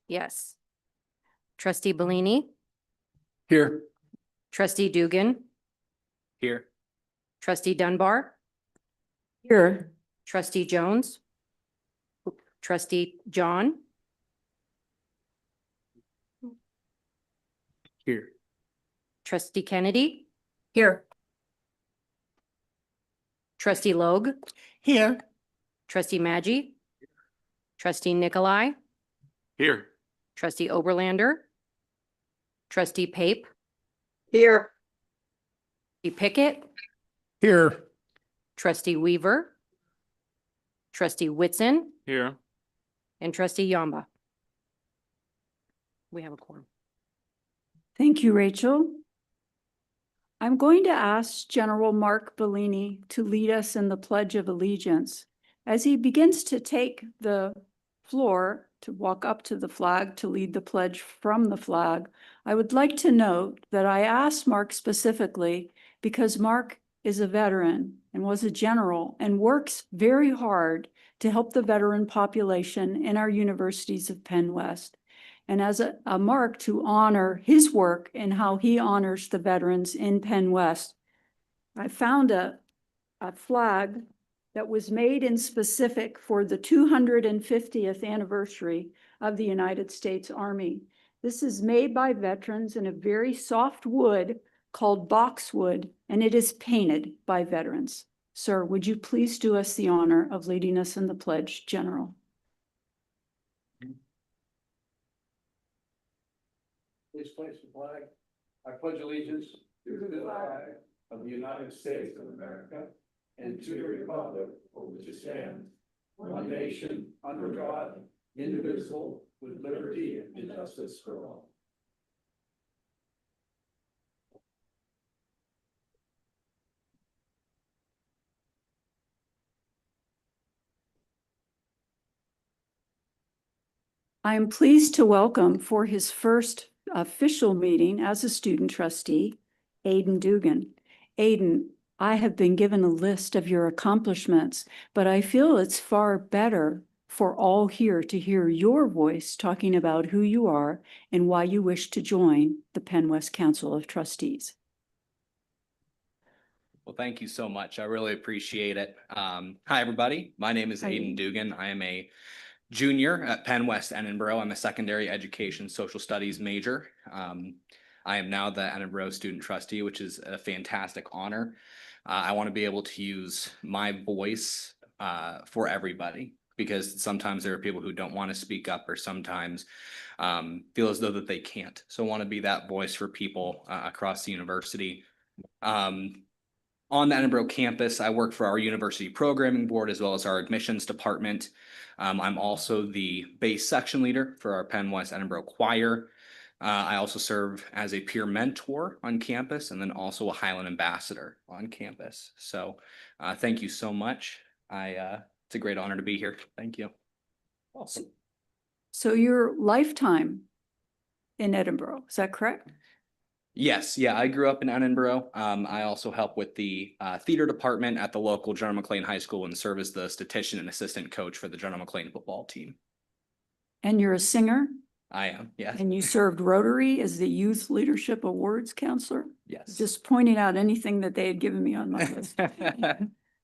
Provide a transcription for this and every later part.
Yes. Trustee Bellini, Here. trustee Dugan, Here. trustee Dunbar, Here. trustee Jones, trustee John, Here. trustee Kennedy, Here. trustee Logue, Here. trustee Maggi, trustee Nikolai, Here. trustee Oberlander, trustee Pape, Here. trustee Pickett, Here. trustee Weaver, trustee Whitson, Here. and trustee Yamba. We have a quorum. Thank you, Rachel. I'm going to ask General Mark Bellini to lead us in the Pledge of Allegiance. As he begins to take the floor to walk up to the flag to lead the pledge from the flag, I would like to note that I asked Mark specifically because Mark is a veteran and was a general and works very hard to help the veteran population in our universities of Penn West. And as a mark to honor his work and how he honors the veterans in Penn West, I found a flag that was made in specific for the 250th anniversary of the United States Army. This is made by veterans in a very soft wood called boxwood, and it is painted by veterans. Sir, would you please do us the honor of leading us in the pledge, General? Please place the flag. I pledge allegiance to the flag of the United States of America and to the republic for which it stands, one nation, under God, indivisible, with liberty and justice for all. I am pleased to welcome for his first official meeting as a student trustee, Aiden Dugan. Aiden, I have been given a list of your accomplishments, but I feel it's far better for all here to hear your voice talking about who you are and why you wish to join the Penn West Council of Trustees. Well, thank you so much. I really appreciate it. Hi, everybody. My name is Hi, Aiden Aiden. Dugan. I am a junior at Penn West Edinburgh. I'm a secondary education social studies major. I am now the Edinburgh student trustee, which is a fantastic honor. I want to be able to use my voice for everybody, because sometimes there are people who don't want to speak up or sometimes feel as though that they can't. So I want to be that voice for people across the university. On the Edinburgh campus, I work for our university programming board as well as our admissions department. I'm also the bass section leader for our Penn West Edinburgh choir. I also serve as a peer mentor on campus and then also a Highland ambassador on campus. So thank you so much. It's a great honor to be here. Thank you. Awesome. So your lifetime in Edinburgh, is that correct? Yes, yeah, I grew up in Edinburgh. I also help with the theater department at the local General McLean High School and serve as the statistician and assistant coach for the General McLean football team. And you're a singer? I am, yes. And you served Rotary as the Youth Leadership Awards counselor? Yes. Just pointing out anything that they had given me on my list.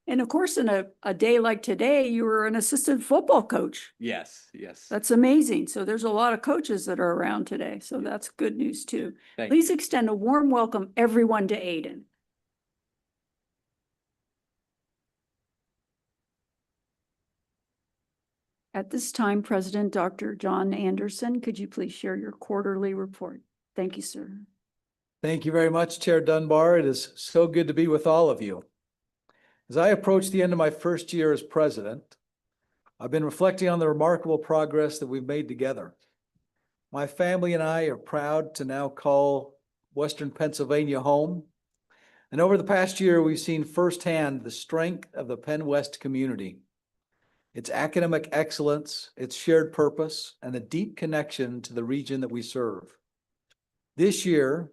And of course, in a day like today, you were an assistant football coach. Yes, yes. That's amazing. So there's a lot of coaches that are around today. So that's good news too. Thank Please extend a warm welcome everyone to Aiden. At this time, President Dr. John Anderson, could you please share your quarterly report? Thank you, sir. Thank you very much, Chair Dunbar. It is so good to be with all of you. As I approach the end of my first year as president, I've been reflecting on the remarkable progress that we've made together. My family and I are proud to now call Western Pennsylvania home. And over the past year, we've seen firsthand the strength of the Penn West community, its academic excellence, its shared purpose, and the deep connection to the region that we serve. This year,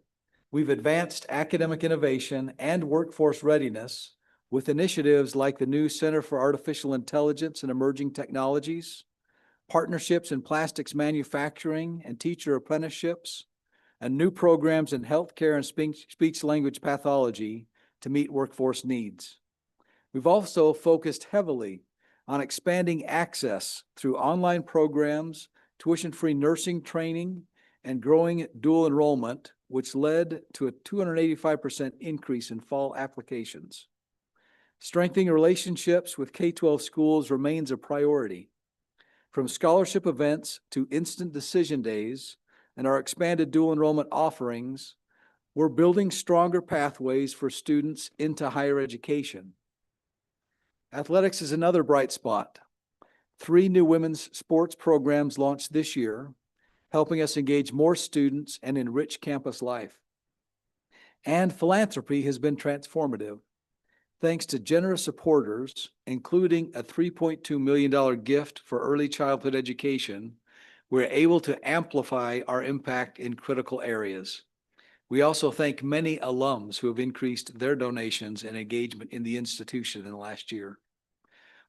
we've advanced academic innovation and workforce readiness with initiatives like the new Center for Artificial Intelligence and Emerging Technologies, partnerships in plastics manufacturing and teacher apprenticeships, and new programs in healthcare and speech-language pathology to meet workforce needs. We've also focused heavily on expanding access through online programs, tuition-free nursing training, and growing dual enrollment, which led to a 285% increase in fall applications. Strengthening relationships with K-12 schools remains a priority. From scholarship events to instant decision days and our expanded dual enrollment offerings, we're building stronger pathways for students into higher education. Athletics is another bright spot. 3 new women's sports programs launched this year, helping us engage more students and enrich campus life. And philanthropy has been transformative. Thanks to generous supporters, including a $3.2 million gift for early childhood education, we're able to amplify our impact in critical areas. We also thank many alums who have increased their donations and engagement in the institution in the last year.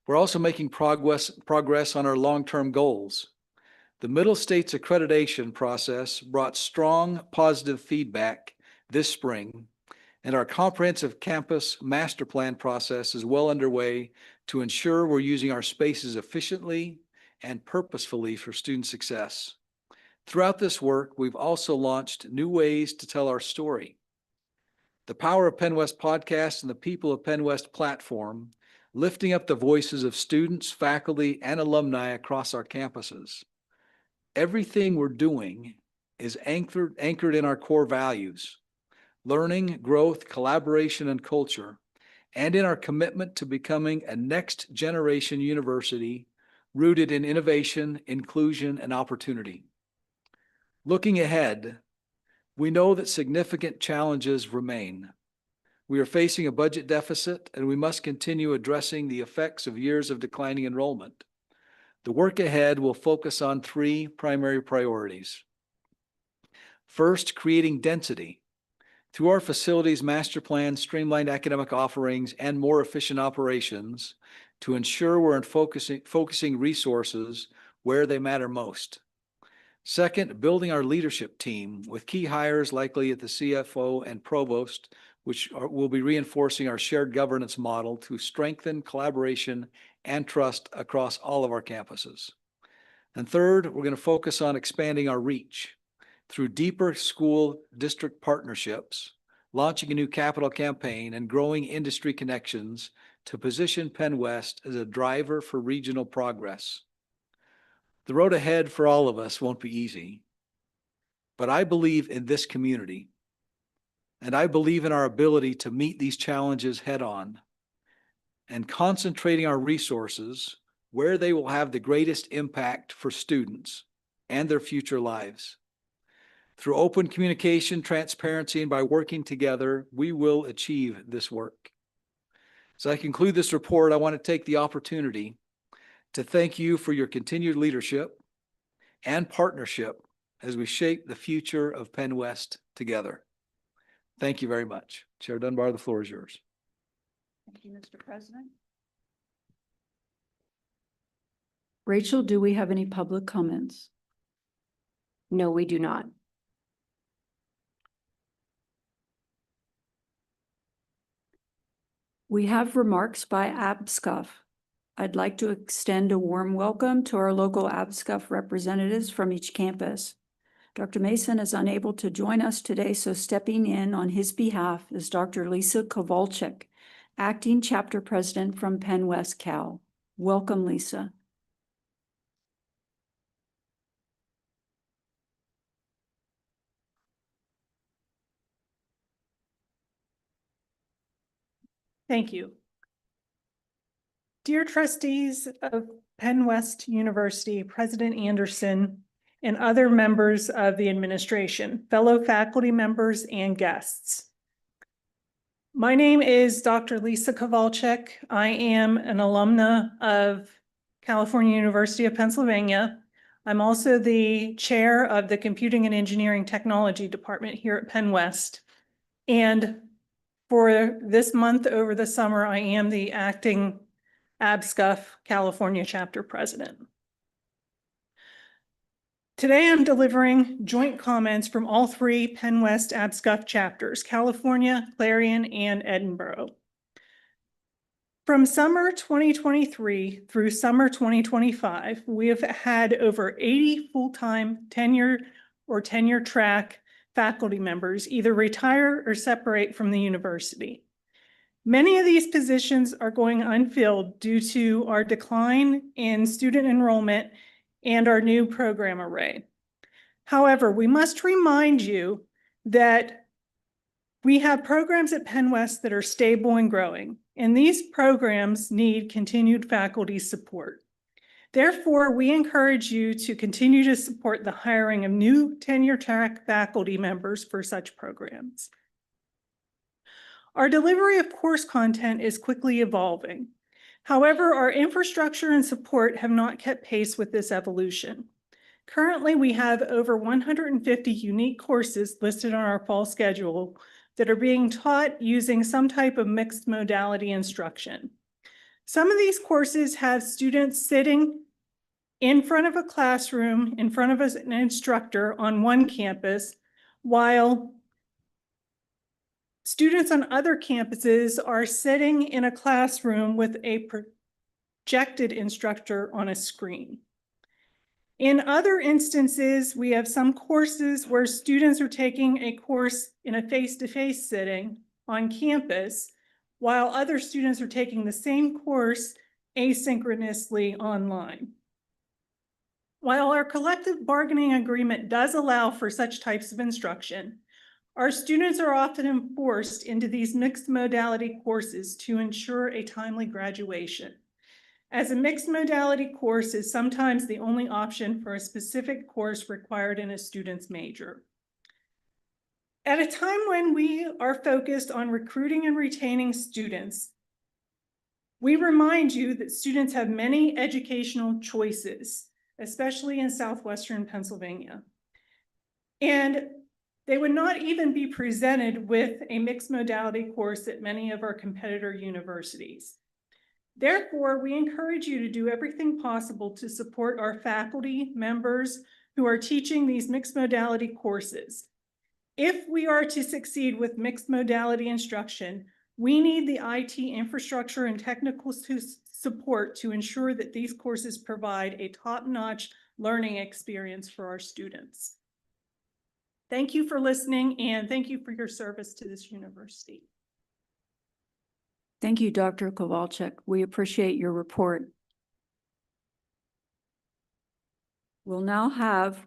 We're also making progress on our long-term goals. The Middle States accreditation process brought strong positive feedback this spring, and our comprehensive campus master plan process is well underway to ensure we're using our spaces efficiently and purposefully for student success. Throughout this work, we've also launched new ways to tell our story. The Power of Penn West podcast and the People of Penn West platform, lifting up the voices of students, faculty, and alumni across our campuses. Everything we're doing is anchored in our core values: learning, growth, collaboration, and culture, and in our commitment to becoming a next generation university rooted in innovation, inclusion, and opportunity. Looking ahead, we know that significant challenges remain. We are facing a budget deficit, and we must continue addressing the effects of years of declining enrollment. The work ahead will focus on 3 primary priorities. First, creating density. Through our facilities master plan, streamlined academic offerings, and more efficient operations to ensure we're focusing resources where they matter most. Second, building our leadership team with key hires likely at the CFO and provost, which will be reinforcing our shared governance model to strengthen collaboration and trust across all of our campuses. And third, we're going to focus on expanding our reach through deeper school district partnerships, launching a new capital campaign, and growing industry connections to position Penn West as a driver for regional progress. The road ahead for all of us won't be easy, but I believe in this community, and I believe in our ability to meet these challenges head on and concentrating our resources where they will have the greatest impact for students and their future lives. Through open communication, transparency, and by working together, we will achieve this work. As I conclude this report, I want to take the opportunity to thank you for your continued leadership and partnership as we shape the future of Penn West together. Thank you very much. Chair Dunbar, the floor is yours. Thank you, Mr. President. Rachel, do we have any public comments? No, we do not. We have remarks by ABSCUF. I'd like to extend a warm welcome to our local ABSCUF representatives from each campus. Dr. Mason is unable to join us today, so stepping in on his behalf is Dr. Lisa Kowalczyk, Acting Chapter President from Penn West Cal. Welcome, Lisa. Thank you. Dear trustees of Penn West University, President Anderson, and other members of the administration, fellow faculty members, and guests. My name is Dr. Lisa Kowalczyk. I am an alumna of California University of Pennsylvania. I'm also the chair of the Computing and Engineering Technology Department here at Penn West. And for this month over the summer, I am the acting ABSCUF California chapter president. Today, I'm delivering joint comments from all three Penn West ABSCUF chapters, California, Clarion, and Edinburgh. From summer 2023 through summer 2025, we have had over 80 full-time tenure or tenure track faculty members either retire or separate from the university. Many of these positions are going unfilled due to our decline in student enrollment and our new program array. However, we must remind you that we have programs at Penn West that are stable and growing, and these programs need continued faculty support. Therefore, we encourage you to continue to support the hiring of new tenure track faculty members for such programs. Our delivery of course content is quickly evolving. However, our infrastructure and support have not kept pace with this evolution. Currently, we have over 150 unique courses listed on our fall schedule that are being taught using some type of mixed modality instruction. Some of these courses have students sitting in front of a classroom, in front of an instructor on one campus, while students on other campuses are sitting in a classroom with a projected instructor on a screen. In other instances, we have some courses where students are taking a course in a face-to-face setting on campus, while other students are taking the same course asynchronously online. While our collective bargaining agreement does allow for such types of instruction, our students are often forced into these mixed modality courses to ensure a timely graduation, as a mixed modality course is sometimes the only option for a specific course required in a student's major. At a time when we are focused on recruiting and retaining students, we remind you that students have many educational choices, especially in Southwestern Pennsylvania. And they would not even be presented with a mixed modality course at many of our competitor universities. Therefore, we encourage you to do everything possible to support our faculty members who are teaching these mixed modality courses. If we are to succeed with mixed modality instruction, we need the IT infrastructure and technical support to ensure that these courses provide a top-notch learning experience for our students. Thank you for listening, and thank you for your service to this university. Thank you, Dr. Kowalczyk. We appreciate your report. We'll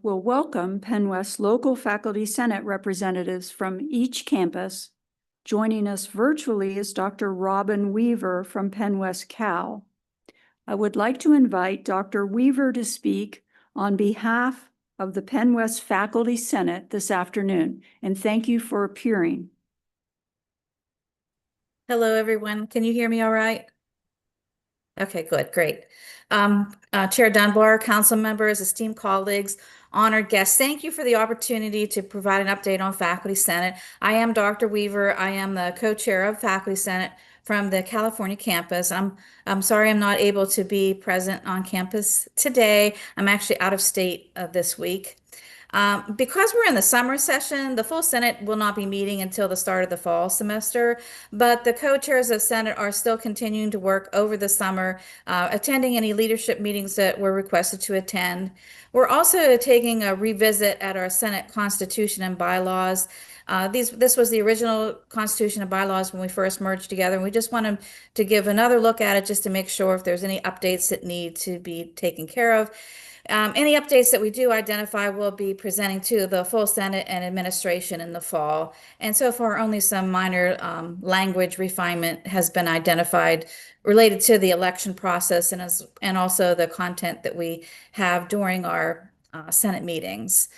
welcome Penn West local faculty senate representatives from each campus. Joining us virtually is Dr. Robin Weaver from Penn West Cal. I would like to invite Dr. Weaver to speak on behalf of the Penn West Faculty Senate this afternoon, and thank you for appearing. Hello, everyone. Can you hear me all right? Okay, good, great. Chair Dunbar, council members, esteemed colleagues, honored guests, thank you for the opportunity to provide an update on Faculty Senate. I am Dr. Weaver. I am the co-chair of Faculty Senate from the California campus. I'm sorry I'm not able to be present on campus today. I'm actually out of state this week. Because we're in the summer session, the full Senate will not be meeting until the start of the fall semester, but the co-chairs of Senate are still continuing to work over the summer, attending any leadership meetings that were requested to attend. We're also taking a revisit at our Senate Constitution and bylaws. This was the original Constitution and bylaws when we first merged together, and we just wanted to give another look at it just to make sure if there's any updates that need to be taken care of. Any updates that we do identify will be presenting to the full Senate and administration in the fall. And so far, only some minor language refinement has been identified related to the election process and also the content that we have during our Senate meetings.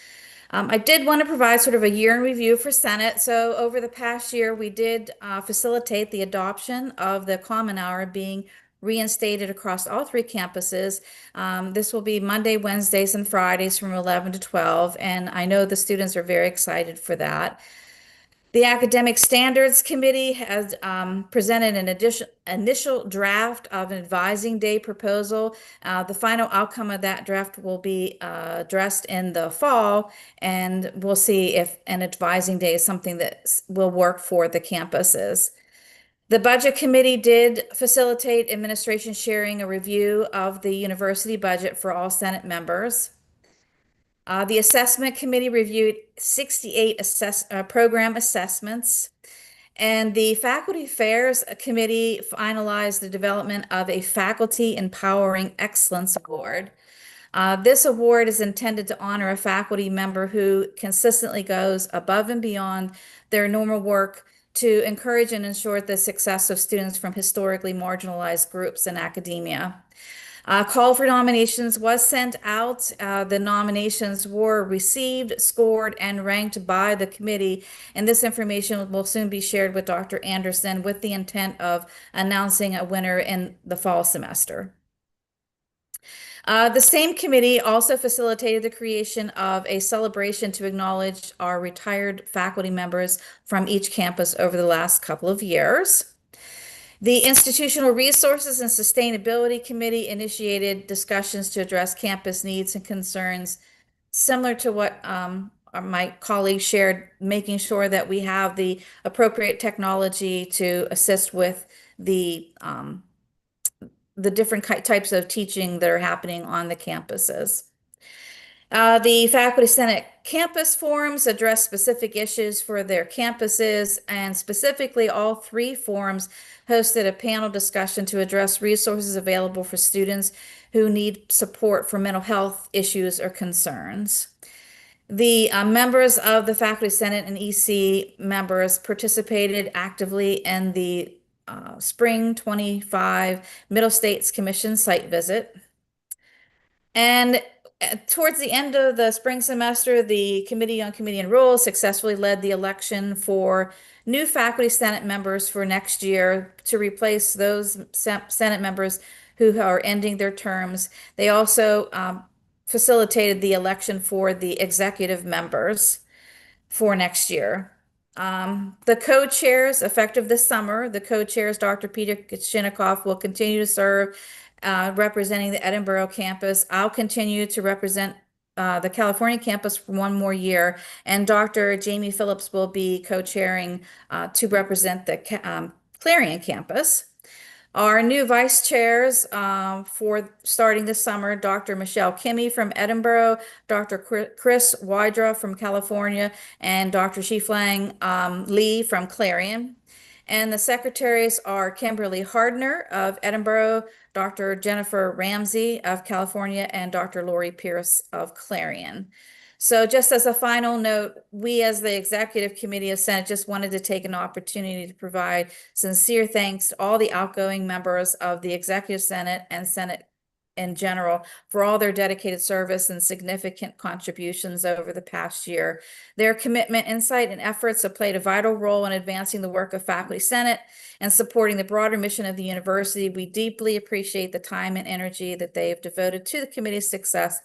I did want to provide sort of a year in review for Senate. So over the past year, we did facilitate the adoption of the Common Hour being reinstated across all three campuses. This will be Monday, Wednesdays, and Fridays from 11 to 12, and I know the students are very excited for that. The Academic Standards Committee has presented an initial draft of an advising day proposal. The final outcome of that draft will be addressed in the fall, and we'll see if an advising day is something that will work for the campuses. The Budget Committee did facilitate administration sharing a review of the university budget for all Senate members. The Assessment Committee reviewed 68 program assessments. And the Faculty Affairs Committee finalized the development of a Faculty Empowering Excellence Award. This award is intended to honor a faculty member who consistently goes above and beyond their normal work to encourage and ensure the success of students from historically marginalized groups in academia. Call for nominations was sent out. The nominations were received, scored, and ranked by the committee, and this information will soon be shared with Dr. Anderson with the intent of announcing a winner in the fall semester. The same committee also facilitated the creation of a celebration to acknowledge our retired faculty members from each campus over the last couple of years. The Institutional Resources and Sustainability Committee initiated discussions to address campus needs and concerns, similar to what my colleagues shared, making sure that we have the appropriate technology to assist with the different types of teaching that are happening on the campuses. The Faculty Senate Campus Forums address specific issues for their campuses, and specifically all 3 forums hosted a panel discussion to address resources available for students who need support for mental health issues or concerns. The members of the Faculty Senate and EC members participated actively in the Spring 25 Middle States Commission site visit. And towards the end of the spring semester, the Committee on Committee and Rules successfully led the election for new Faculty Senate members for next year to replace those Senate members who are ending their terms. They also facilitated the election for the executive members for next year. The co-chairs, effective this summer, the co-chairs, Dr. Peter Shinikoff, will continue to serve representing the Edinburgh campus. I'll continue to represent the California campus for 1 more year, and Dr. Jamie Phillips will be co-chairing to represent the Clarion campus. Our new vice chairs for starting this summer, Dr. Michelle Kimmy from Edinburgh, Dr. Chris Wydra from California, and Dr. Shiflang Lee from Clarion. And the secretaries are Kimberly Hardner of Edinburgh, Dr. Jennifer Ramsey of California, and Dr. Lori Pierce of Clarion. So just as a final note, we as the Executive Committee of Senate just wanted to take an opportunity to provide sincere thanks to all the outgoing members of the Executive Senate and Senate in general for all their dedicated service and significant contributions over the past year. Their commitment, insight, and efforts have played a vital role in advancing the work of Faculty Senate and supporting the broader mission of the university. We deeply appreciate the time and energy that they have devoted to the committee's success,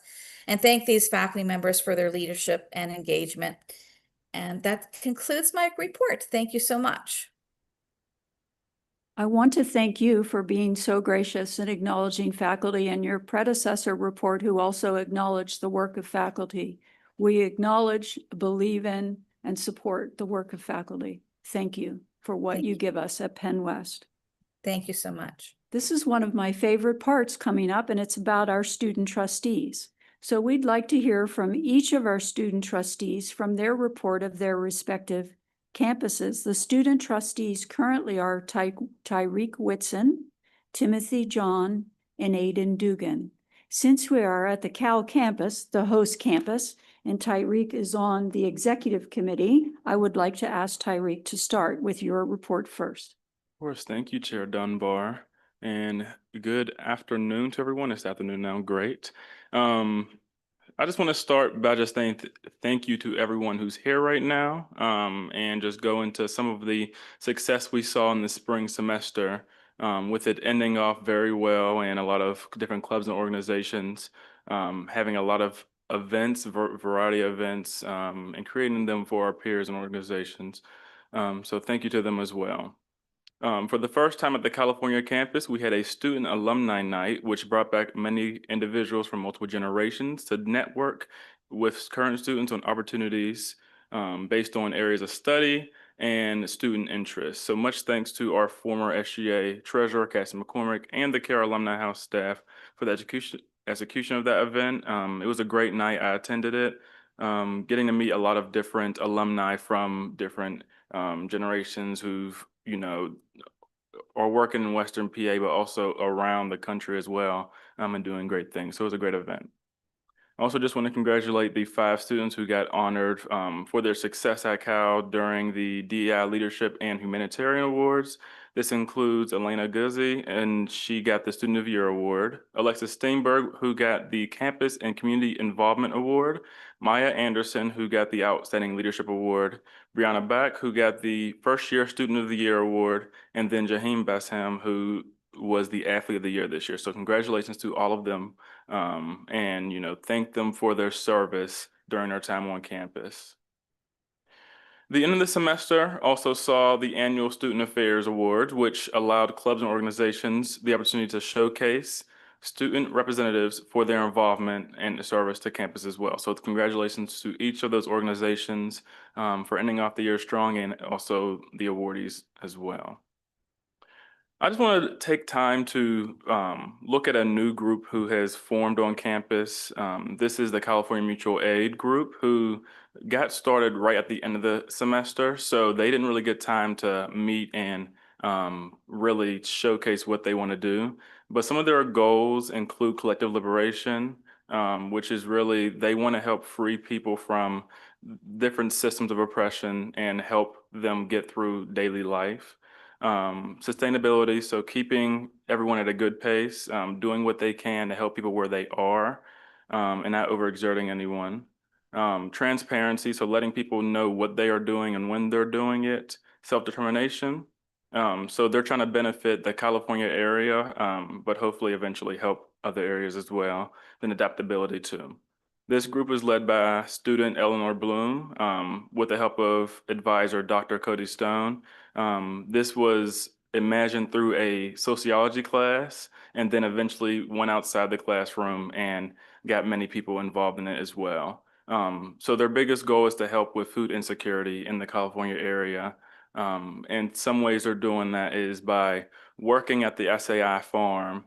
and thank these faculty members for their leadership and engagement. And that concludes my report. Thank you so much. I want to thank you for being so gracious in acknowledging faculty and your predecessor report, who also acknowledged the work of faculty. We acknowledge, believe in, and support the work of faculty. Thank you for what Thank you you. give us at Penn West. Thank you so much. This is one of my favorite parts coming up, and it's about our student trustees. So we'd like to hear from each of our student trustees from their report of their respective campuses. The student trustees currently are Tyreek Whitson, Timothy John, and Aidan Dugan. Since we are at the Cal campus, the host campus, and Tyreek is on the executive committee, I would like to ask Tyreek to start with your report first. Of course, thank you, Chair Dunbar, and good afternoon to everyone. It's afternoon now, great. I just want to start by just saying thank you to everyone who's here right now, and just go into some of the success we saw in the spring semester, with it ending off very well and a lot of different clubs and organizations having a lot of events, variety of events, and creating them for our peers and organizations. So thank you to them as well. For the first time at the California campus, we had a student alumni night, which brought back many individuals from multiple generations to network with current students on opportunities based on areas of study and student interest. So much thanks to our former SGA treasurer, Cassie McCormick, and the CARE Alumni House staff for the execution of that event. It was a great night. I attended it, getting to meet a lot of different alumni from different generations who've, are working in Western PA, but also around the country as well, and doing great things. So it was a great event. I also just want to congratulate the 5 students who got honored for their success at Cal during the DEI Leadership and Humanitarian Awards. This includes Elena Guzzi, and she got the Student of the Year Award. Alexis Steinberg, who got the Campus and Community Involvement Award. Maya Anderson, who got the Outstanding Leadership Award. Brianna Back, who got the First Year Student of the Year Award. And then Jaheim Bassam, who was the Athlete of the Year this year. So congratulations to all of them. And thank them for their service during their time on campus. The end of the semester also saw the annual Student Affairs Awards, which allowed clubs and organizations the opportunity to showcase student representatives for their involvement and service to campus as well. So congratulations to each of those organizations for ending off the year strong, and also the awardees as well. I just want to take time to look at a new group who has formed on campus. This is the California Mutual Aid group, who got started right at the end of the semester. So they didn't really get time to meet and really showcase what they want to do. But some of their goals include collective liberation, which is really, they want to help free people from different systems of oppression and help them get through daily life. Sustainability, so keeping everyone at a good pace, doing what they can to help people where they are, and not overexerting anyone. Transparency, so letting people know what they are doing and when they're doing it. Self-determination, so they're trying to benefit the California area, but hopefully eventually help other areas as well. Then adaptability too. This group is led by student Eleanor Bloom with the help of advisor Dr. Cody Stone. This was imagined through a sociology class, and then eventually went outside the classroom and got many people involved in it as well. So their biggest goal is to help with food insecurity in the California area. And some ways they're doing that is by working at the SAI farm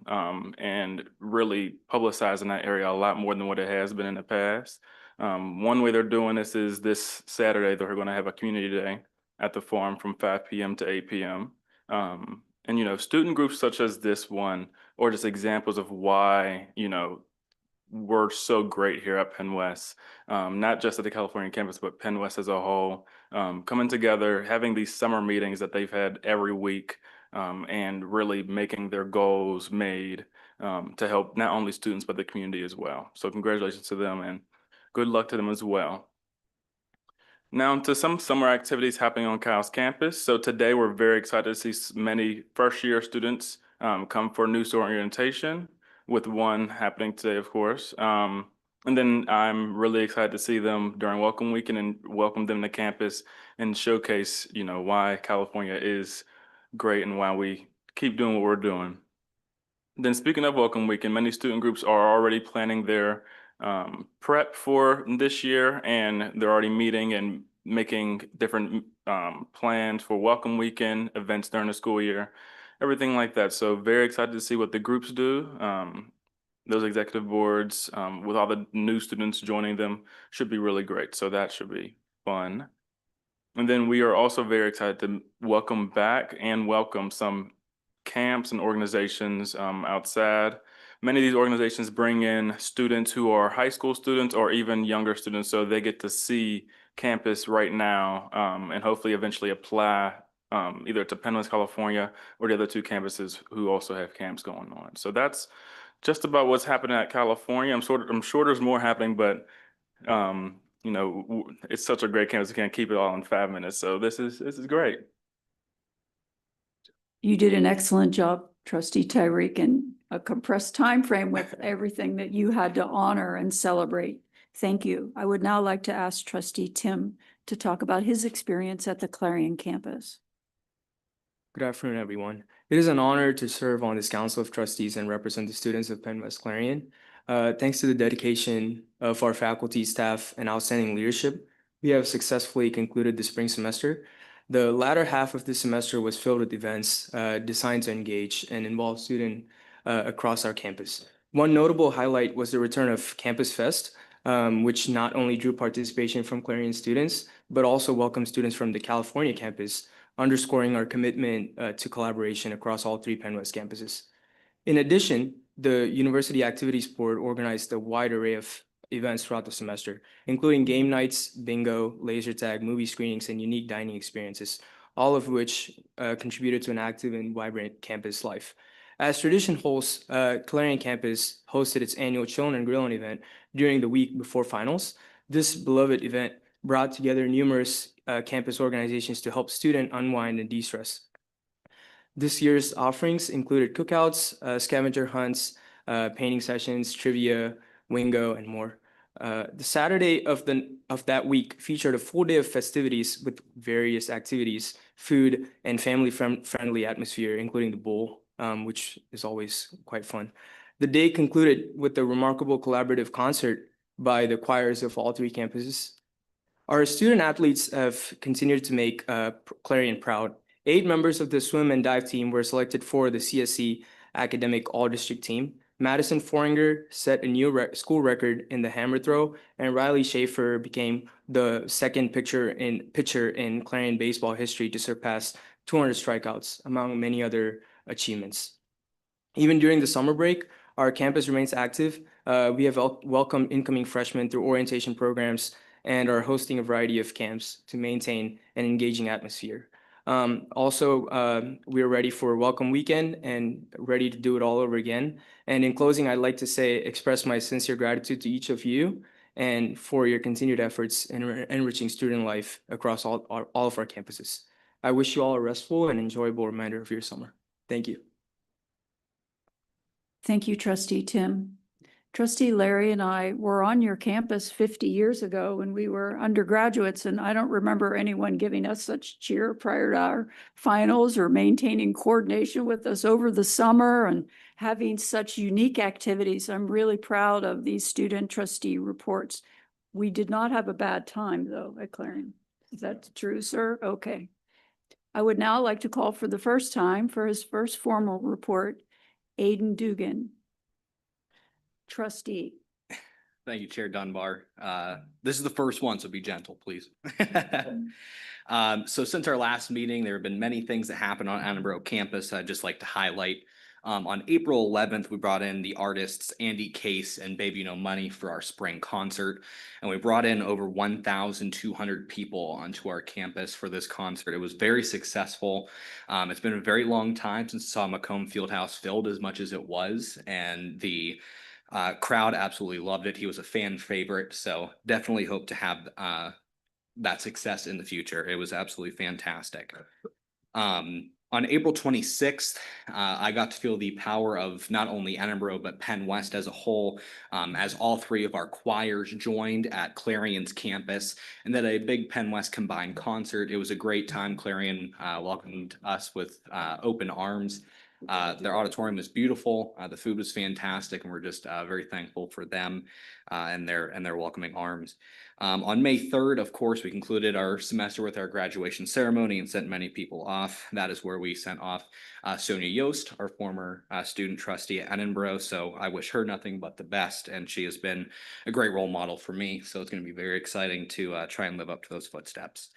and really publicizing that area a lot more than what it has been in the past. One way they're doing this is this Saturday, they're going to have a community day at the farm from 5 p.m. to 8 p.m. And student groups such as this one, or just examples of why, we're so great here at Penn West, not just at the California campus, but Penn West as a whole, coming together, having these summer meetings that they've had every week, and really making their goals made to help not only students, but the community as well. So congratulations to them, and good luck to them as well. Now to some summer activities happening on Cal's campus. So today we're very excited to see many first-year students come for new student orientation, with one happening today, of course. And then I'm really excited to see them during Welcome Weekend and welcome them to campus and showcase, why California is great and why we keep doing what we're doing. Then speaking of Welcome Weekend, many student groups are already planning their prep for this year, and they're already meeting and making different plans for Welcome Weekend events during the school year, everything like that. So very excited to see what the groups do. Those executive boards with all the new students joining them should be really great. So that should be fun. And then we are also very excited to welcome back and welcome some camps and organizations outside. Many of these organizations bring in students who are high school students or even younger students, so they get to see campus right now and hopefully eventually apply either to Penn West, California, or the other 2 campuses who also have camps going on. So that's just about what's happening at California. I'm sure there's more happening, but it's such a great campus. We can't keep it all in 5 minutes. So this is great. You did an excellent job, Trustee Tyreek, in a compressed time frame with everything that you had to honor and celebrate. Thank you. I would now like to ask Trustee Tim to talk about his experience at the Clarion campus. Good afternoon, everyone. It is an honor to serve on this Council of Trustees and represent the students of Penn West Clarion. Thanks to the dedication of our faculty, staff, and outstanding leadership, we have successfully concluded the spring semester. The latter half of the semester was filled with events designed to engage and involve students across our campus. One notable highlight was the return of Campus Fest, which not only drew participation from Clarion students, but also welcomed students from the California campus, underscoring our commitment to collaboration across all three Penn West campuses. In addition, the University Activities Board organized a wide array of events throughout the semester, including game nights, bingo, laser tag, movie screenings, and unique dining experiences, all of which contributed to an active and vibrant campus life. As tradition holds, Clarion campus hosted its annual Chillin' and Grillin' event during the week before finals. This beloved event brought together numerous campus organizations to help students unwind and de-stress. This year's offerings included cookouts, scavenger hunts, painting sessions, trivia, wingo, and more. The Saturday of that week featured a full day of festivities with various activities, food, and family-friendly atmosphere, including the bowl, which is always quite fun. The day concluded with a remarkable collaborative concert by the choirs of all three campuses. Our student athletes have continued to make Clarion proud. 8 members of the swim and dive team were selected for the CSC Academic All-District team. Madison Foringer set a new school record in the hammer throw, and Riley Schaefer became the second pitcher in Clarion baseball history to surpass 200 strikeouts, among many other achievements. Even during the summer break, our campus remains active. We have welcomed incoming freshmen through orientation programs and are hosting a variety of camps to maintain an engaging atmosphere. We are ready for a welcome weekend and ready to do it all over again. And in closing, I'd like to express my sincere gratitude to each of you and for your continued efforts in enriching student life across all of our campuses. I wish you all a restful and enjoyable remainder of your summer. Thank you. Thank you, Trustee Tim. Trustee Larry and I were on your campus 50 years ago when we were undergraduates, and I don't remember anyone giving us such cheer prior to our finals or maintaining coordination with us over the summer and having such unique activities. I'm really proud of these student trustee reports. We did not have a bad time, though, at Clarion. Is that true, sir? Okay. I would now like to call for the first time for his first formal report, Aiden Dugan, trustee. Thank you, Chair Dunbar. This is the first one, so be gentle, please. So since our last meeting, there have been many things that happened on Annenborough campus I'd just like to highlight. On April 11th, we brought in the artists Andy Case and Baby No Money for our spring concert. And we brought in over 1,200 people onto our campus for this concert. It was very successful. It's been a very long time since I saw Macomb Fieldhouse filled as much as it was. And the crowd absolutely loved it. He was a fan favorite. So definitely hope to have that success in the future. It was absolutely fantastic. On April 26th, I got to feel the power of not only Annenborough, but Penn West as a whole, as all 3 of our choirs joined at Clarion's campus and did a big Penn West combined concert. It was a great time. Clarion welcomed us with open arms. Their auditorium was beautiful. The food was fantastic, and we're just very thankful for them and their welcoming arms. On May 3rd, of course, we concluded our semester with our graduation ceremony and sent many people off. That is where we sent off Sonia Yost, our former student trustee at Annenborough. So I wish her nothing but the best, and she has been a great role model for me. So it's going to be very exciting to try and live up to those footsteps.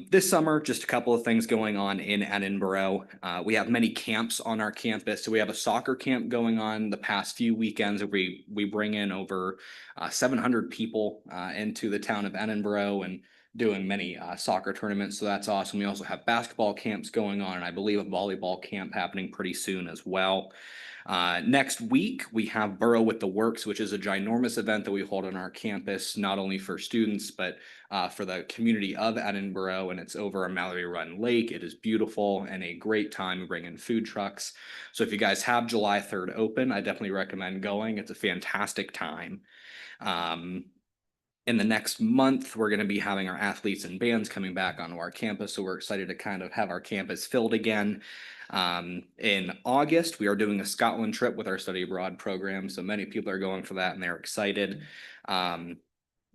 This summer, just a couple of things going on in Annenborough. We have many camps on our campus. So we have a soccer camp going on the past few weekends. We bring in over 700 people into the town of Annenborough and doing many soccer tournaments. So that's awesome. We also have basketball camps going on, and I believe a volleyball camp happening pretty soon as well. Next week, we have Borough with the Works, which is a ginormous event that we hold on our campus, not only for students, but for the community of Annenborough, and it's over a Mallory Run Lake. It is beautiful and a great time. We bring in food trucks. So if you guys have July 3rd open, I definitely recommend going. It's a fantastic time. In the next month, we're going to be having our athletes and bands coming back onto our campus. So we're excited to kind of have our campus filled again. In August, we are doing a Scotland trip with our study abroad program. So many people are going for that and they're excited. And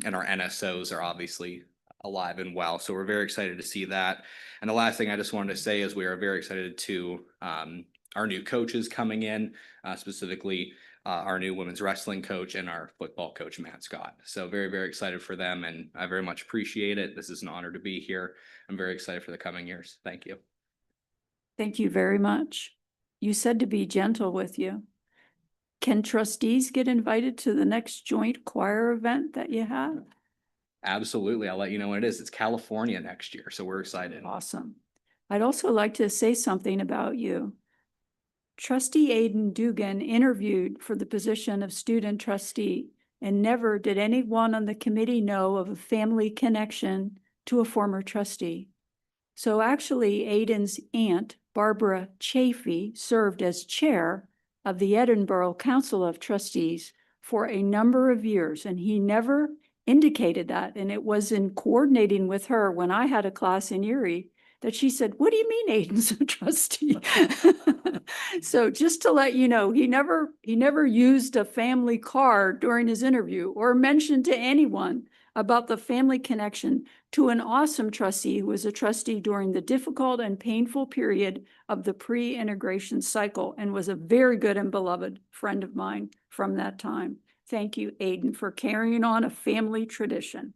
our NSOs are obviously alive and well. So we're very excited to see that. And the last thing I just wanted to say is we are very excited to our new coaches coming in, specifically our new women's wrestling coach and our football coach, Matt Scott. So very, very excited for them. And I very much appreciate it. This is an honor to be here. I'm very excited for the coming years. Thank you. Thank you very much. You said to be gentle with you. Can trustees get invited to the next joint choir event that you have? Absolutely. I'll let you know when it is. It's California next year. So we're excited. Awesome. I'd also like to say something about you. Trustee Aiden Dugan interviewed for the position of student trustee, and never did anyone on the committee know of a family connection to a former trustee. So actually, Aiden's aunt, Barbara Chafee, served as chair of the Edinburgh Council of Trustees for a number of years, and he never indicated that. And it was in coordinating with her when I had a class in Erie that she said, "What do you mean Aiden's a trustee?" So just to let you know, he never used a family card during his interview or mentioned to anyone about the family connection to an awesome trustee who was a trustee during the difficult and painful period of the pre-integration cycle and was a very good and beloved friend of mine from that time. Thank you, Aiden, for carrying on a family tradition.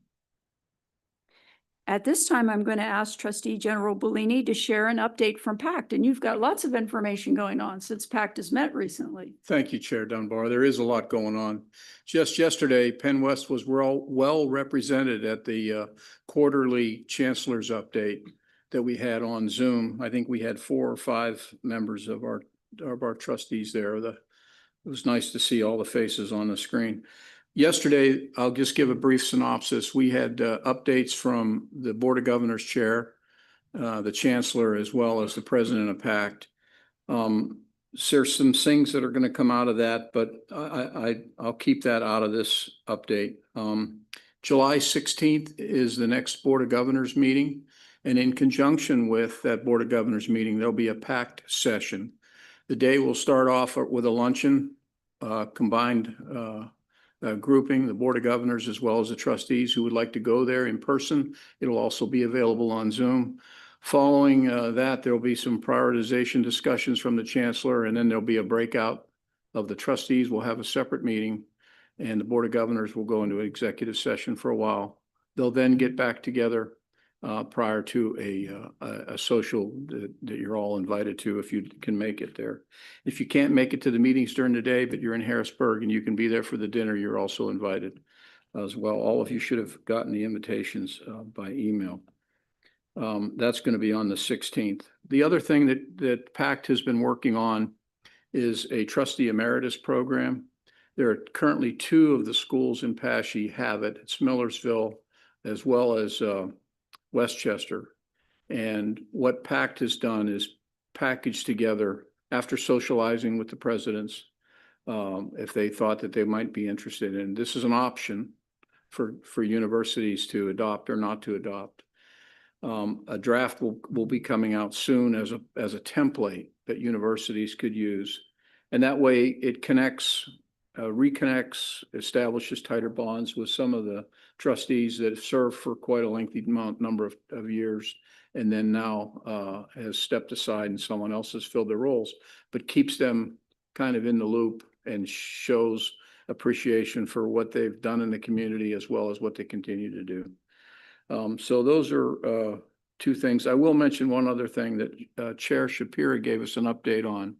At this time, I'm going to ask Trustee General Bellini to share an update from PACT, and you've got lots of information going on since PACT has met recently. Thank you, Chair Dunbar. There is a lot going on. Just yesterday, Penn West was well represented at the quarterly chancellor's update that we had on Zoom. I think we had 4 or 5 members of our trustees there. It was nice to see all the faces on the screen. Yesterday, I'll just give a brief synopsis. We had updates from the Board of Governors chair, the chancellor, as well as the president of PACT. There's some things that are going to come out of that, but I'll keep that out of this update. July 16th is the next Board of Governors meeting. And in conjunction with that Board of Governors meeting, there'll be a PACT session. The day will start off with a luncheon, combined grouping, the Board of Governors as well as the trustees who would like to go there in person. It'll also be available on Zoom. Following that, there'll be some prioritization discussions from the chancellor, and then there'll be a breakout of the trustees. We'll have a separate meeting, and the Board of Governors will go into an executive session for a while. They'll then get back together prior to a social that you're all invited to if you can make it there. If you can't make it to the meetings during the day, but you're in Harrisburg and you can be there for the dinner, you're also invited as well. All of you should have gotten the invitations by email. That's going to be on the 16th. The other thing that PACT has been working on is a trustee emeritus program. There are currently 2 of the schools in Pashy have it. It's Millersville as well as Westchester. And what PACT has done is packaged together, after socializing with the presidents, if they thought that they might be interested in. This is an option for universities to adopt or not to adopt. A draft will be coming out soon as a template that universities could use. And that way it connects, reconnects, establishes tighter bonds with some of the trustees that have served for quite a lengthy number of years, and then now has stepped aside and someone else has filled their roles, but keeps them kind of in the loop and shows appreciation for what they've done in the community as well as what they continue to do. So those are 2 things. I will mention one other thing that Chair Shapira gave us an update on,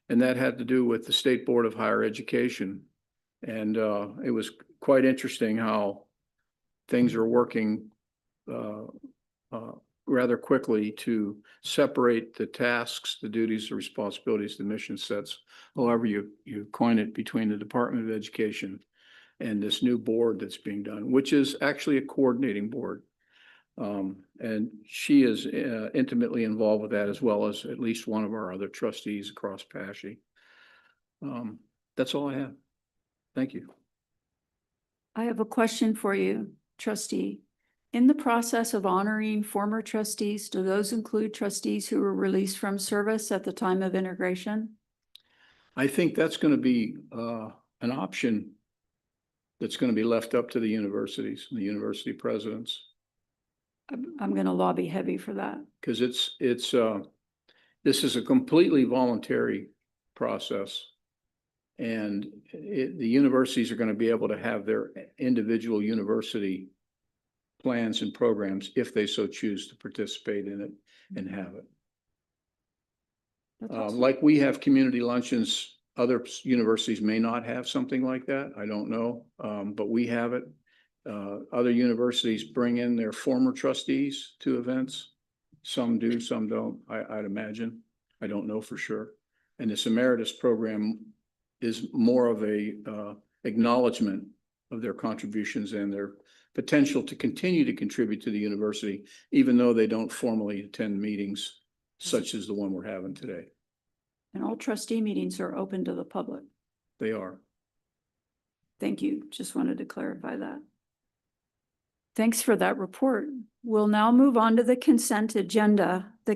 and that had to do with the State Board of Higher Education. And it was quite interesting how things are working rather quickly to separate the tasks, the duties, the responsibilities, the mission sets, however you coin it, between the Department of Education and this new board that's being done, which is actually a coordinating board. And she is intimately involved with that, as well as at least one of our other trustees across Pashy. That's all I have. Thank you. I have a question for you, trustee. In the process of honoring former trustees, do those include trustees who were released from service at the time of integration? I think that's going to be an option that's going to be left up to the universities, the university presidents. I'm going to lobby heavy for that. Because this is a completely voluntary process. And the universities are going to be able to have their individual university plans and programs if they so choose to participate in it and have it. That's awesome. Like we have community luncheons, other universities may not have something like that. I don't know, but we have it. Other universities bring in their former trustees to events. Some do, some don't, I'd imagine. I don't know for sure. And this emeritus program is more of a acknowledgement of their contributions and their potential to continue to contribute to the university, even though they don't formally attend meetings such as the one we're having today. And all trustee meetings are open to the public. They are. Thank you. Just wanted to clarify that. Thanks for that report. We'll now move on to the consent agenda. The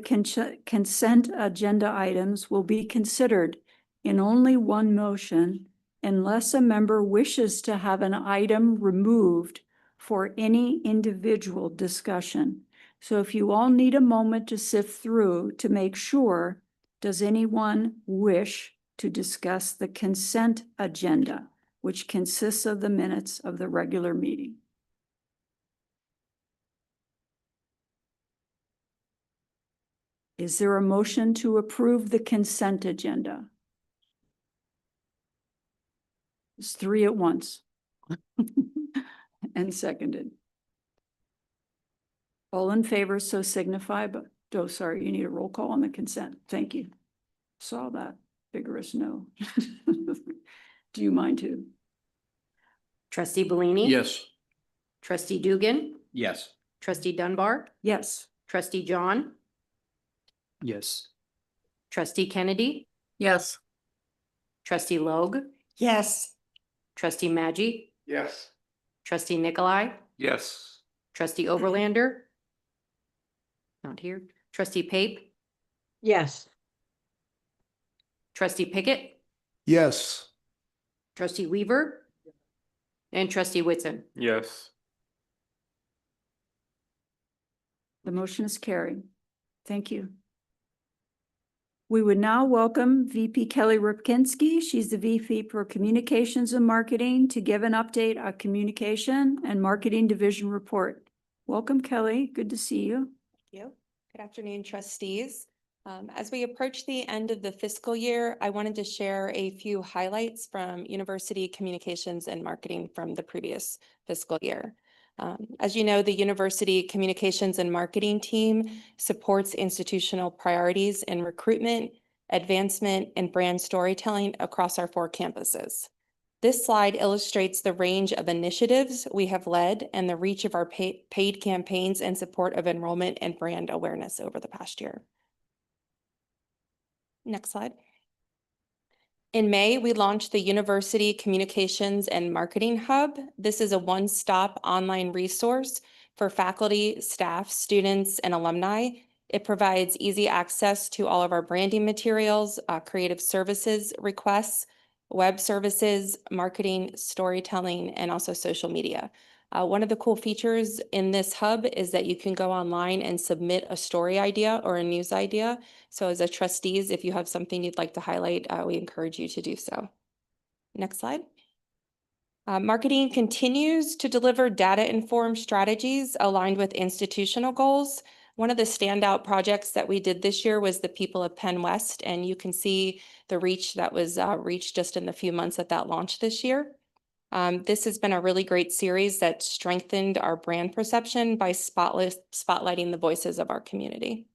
consent agenda items will be considered in only one motion unless a member wishes to have an item removed for any individual discussion. So if you all need a moment to sift through to make sure, does anyone wish to discuss the consent agenda, which consists of the minutes of the regular meeting? Is there a motion to approve the consent agenda? It's three at once. And seconded. All in favor, so signify, but, oh, sorry, you need a roll call on the consent. Thank you. Saw that vigorous no. Do you mind to? Trustee Bellini? Yes. Trustee Dugan? Yes. Trustee Dunbar? Yes. Trustee John? Yes. Trustee Kennedy? Yes. Trustee Logue? Yes. Trustee Maggi? Yes. Trustee Nikolai? Yes. Trustee Overlander? Not here. Trustee Pape? Yes. Trustee Pickett? Yes. Trustee Weaver? And Trustee Whitson? Yes. The motion is carried. Thank you. We would now welcome VP Kelly Ripkinski. She's the VP for Communications and Marketing to give an update on Communication and Marketing Division report. Welcome, Kelly. Good to see you. Thank you. Good afternoon, trustees. As we approach the end of the fiscal year, I wanted to share a few highlights from University Communications and Marketing from the previous fiscal year. As you know, the University Communications and Marketing team supports institutional priorities in recruitment, advancement, and brand storytelling across our 4 campuses. This slide illustrates the range of initiatives we have led and the reach of our paid campaigns in support of enrollment and brand awareness over the past year. Next slide. In May, we launched the University Communications and Marketing Hub. This is a one-stop online resource for faculty, staff, students, and alumni. It provides easy access to all of our branding materials, creative services requests, web services, marketing, storytelling, and also social media. One of the cool features in this hub is that you can go online and submit a story idea or a news idea. So as a trustees, if you have something you'd like to highlight, we encourage you to do so. Next slide. Marketing continues to deliver data-informed strategies aligned with institutional goals. One of the standout projects that we did this year was the People of Penn West, and you can see the reach that was reached just in the few months that launched this year. This has been a really great series that strengthened our brand perception by spotlighting the voices of our community.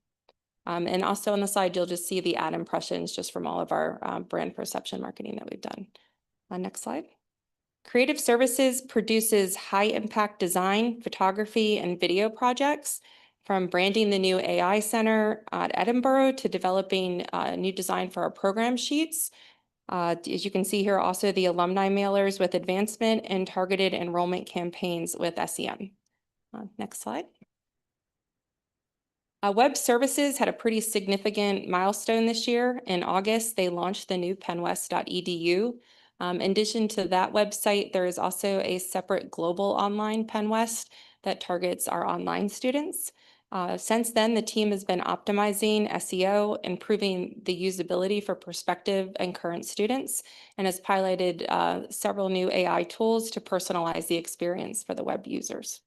And also on the slide, you'll just see the ad impressions just from all of our brand perception marketing that we've done. Next slide. Creative Services produces high-impact design, photography, and video projects, from branding the new AI Center at Edinburgh to developing a new design for our program sheets. As you can see here, also the alumni mailers with advancement and targeted enrollment campaigns with SEM. Next slide. Web Services had a pretty significant milestone this year. In August, they launched the new penwest.edu. In addition to that website, there is also a separate global online PennWest that targets our online students. Since then, the team has been optimizing SEO, improving the usability for prospective and current students, and has piloted several new AI tools to personalize the experience for the web users.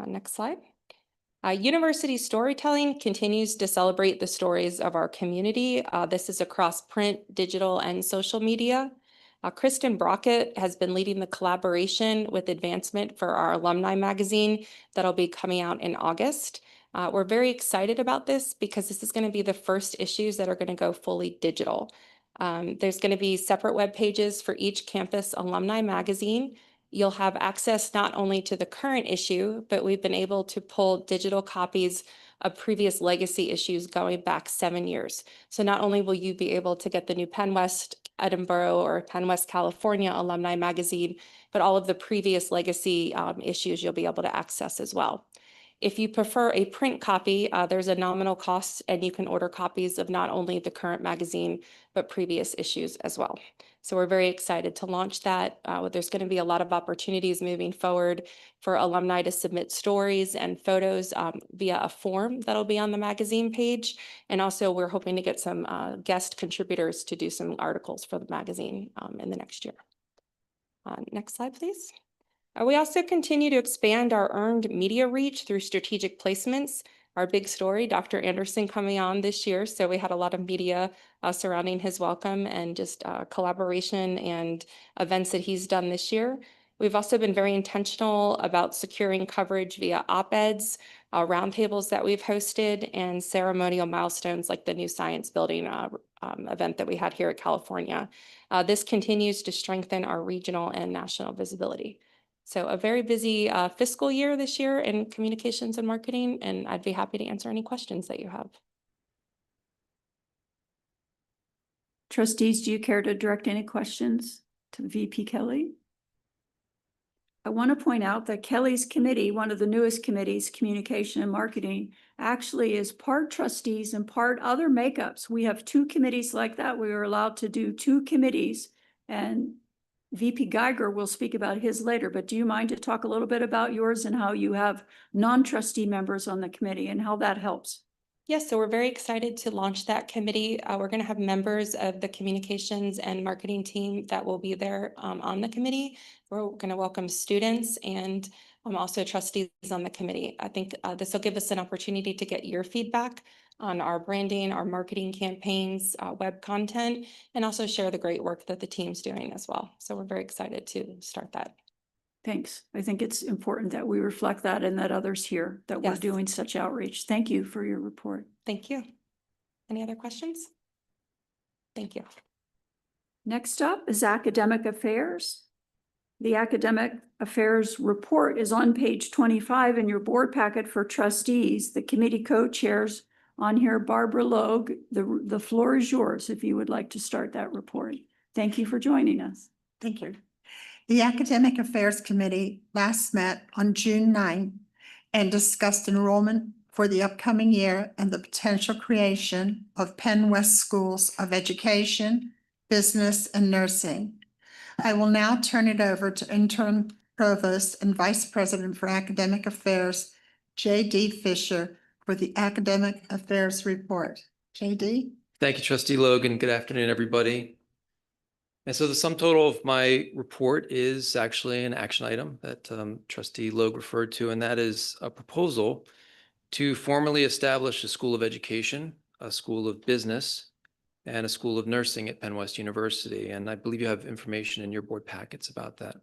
Next slide. University storytelling continues to celebrate the stories of our community. This is across print, digital, and social media. Kristen Brockett has been leading the collaboration with advancement for our alumni magazine that'll be coming out in August. We're very excited about this because this is going to be the first issues that are going to go fully digital. There's going to be separate web pages for each campus alumni magazine. You'll have access not only to the current issue, but we've been able to pull digital copies of previous legacy issues going back 7 years. So not only will you be able to get the new PennWest Edinburgh or PennWest California alumni magazine, but all of the previous legacy issues you'll be able to access as well. If you prefer a print copy, there's a nominal cost and you can order copies of not only the current magazine, but previous issues as well. So we're very excited to launch that. There's going to be a lot of opportunities moving forward for alumni to submit stories and photos via a form that'll be on the magazine page. And also we're hoping to get some guest contributors to do some articles for the magazine in the next year. Next slide, please. We also continue to expand our earned media reach through strategic placements. Our big story, Dr. Anderson coming on this year. So we had a lot of media surrounding his welcome and just collaboration and events that he's done this year. We've also been very intentional about securing coverage via op-eds, roundtables that we've hosted, and ceremonial milestones like the new science building event that we had here at California. This continues to strengthen our regional and national visibility. So a very busy fiscal year this year in communications and marketing, and I'd be happy to answer any questions that you have. Trustees, do you care to direct any questions to VP Kelly? I want to point out that Kelly's committee, one of the newest committees, Communication and Marketing, actually is part trustees and part other makeups. We have 2 committees like that. We are allowed to do 2 committees, and VP Geiger will speak about his later, but do you mind to talk a little bit about yours and how you have non-trustee members on the committee and how that helps? Yes, so we're very excited to launch that committee. We're going to have members of the communications and marketing team that will be there on the committee. We're going to welcome students and also trustees on the committee. I think this will give us an opportunity to get your feedback on our branding, our marketing campaigns, web content, and also share the great work that the team's doing as well. So we're very excited to start that. Thanks. I think it's important that we reflect that and that others hear that we're Yes. doing such outreach. Thank you for your report. Thank you. Any other questions? Thank you. Next up is academic affairs. The academic affairs report is on page 25 in your board packet for trustees. The committee co-chairs on here, Barbara Logue. The floor is yours if you would like to start that report. Thank you for joining us. Thank you. The Academic Affairs Committee last met on June 9 and discussed enrollment for the upcoming year and the potential creation of PennWest Schools of Education, Business, and Nursing. I will now turn it over to Interim Provost and Vice President for Academic Affairs, J.D. Fisher, for the Academic Affairs Report. J.D.? Thank you, Trustee Logan. Good afternoon, everybody. And so the sum total of my report is actually an action item that Trustee Logue referred to, and that is a proposal to formally establish a School of Education, a School of Business, and a School of Nursing at PennWest University. And I believe you have information in your board packets about that.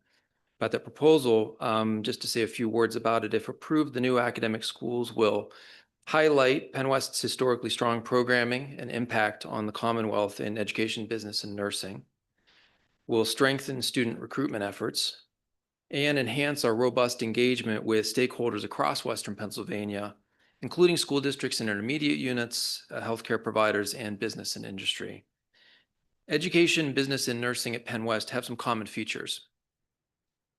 About that proposal, just to say a few words about it, if approved, the new academic schools will highlight PennWest's historically strong programming and impact on the Commonwealth in education, business, and nursing, will strengthen student recruitment efforts, and enhance our robust engagement with stakeholders across Western Pennsylvania, including school districts and intermediate units, healthcare providers, and business and industry. Education, business, and nursing at Penn West have some common features.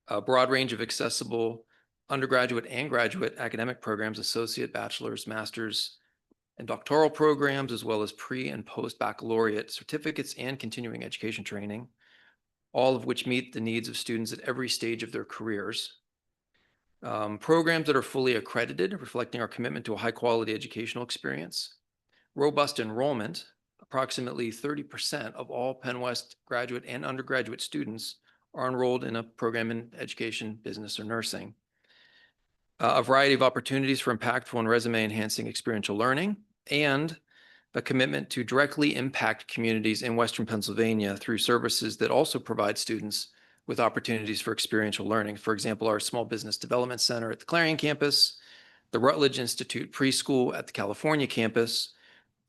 A broad range of accessible undergraduate and graduate academic programs, associate, bachelor's, master's, and doctoral programs, as well as pre and post baccalaureate certificates and continuing education training, all of which meet the needs of students at every stage of their careers. Programs that are fully accredited, reflecting our commitment to a high-quality educational experience. Robust enrollment. Approximately 30% of all Penn West graduate and undergraduate students are enrolled in a program in education, business, or nursing. A variety of opportunities for impactful and resume-enhancing experiential learning, and a commitment to directly impact communities in Western Pennsylvania through services that also provide students with opportunities for experiential learning. For example, our Small Business Development Center at the Clarion campus, the Rutledge Institute Preschool at the California campus,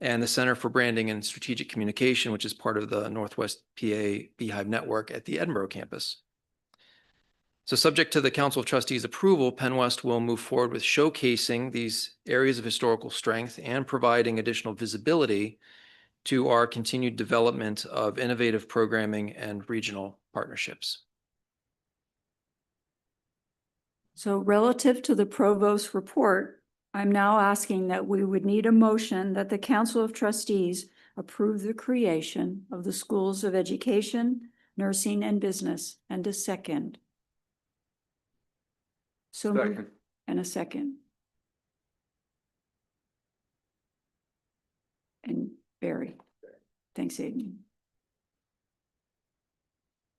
and the Center for Branding and Strategic Communication, which is part of the Northwest PA Beehive Network at the Edinburgh campus. So subject to the Council of Trustees approval, Penn West will move forward with showcasing these areas of historical strength and providing additional visibility to our continued development of innovative programming and regional partnerships. So relative to the provost's report, I'm now asking that we would need a motion that the Council of Trustees approve the creation of the Schools of Education, Nursing, and Business, and a second. So moved. Second. And a second. And Barry. Thanks, Aiden.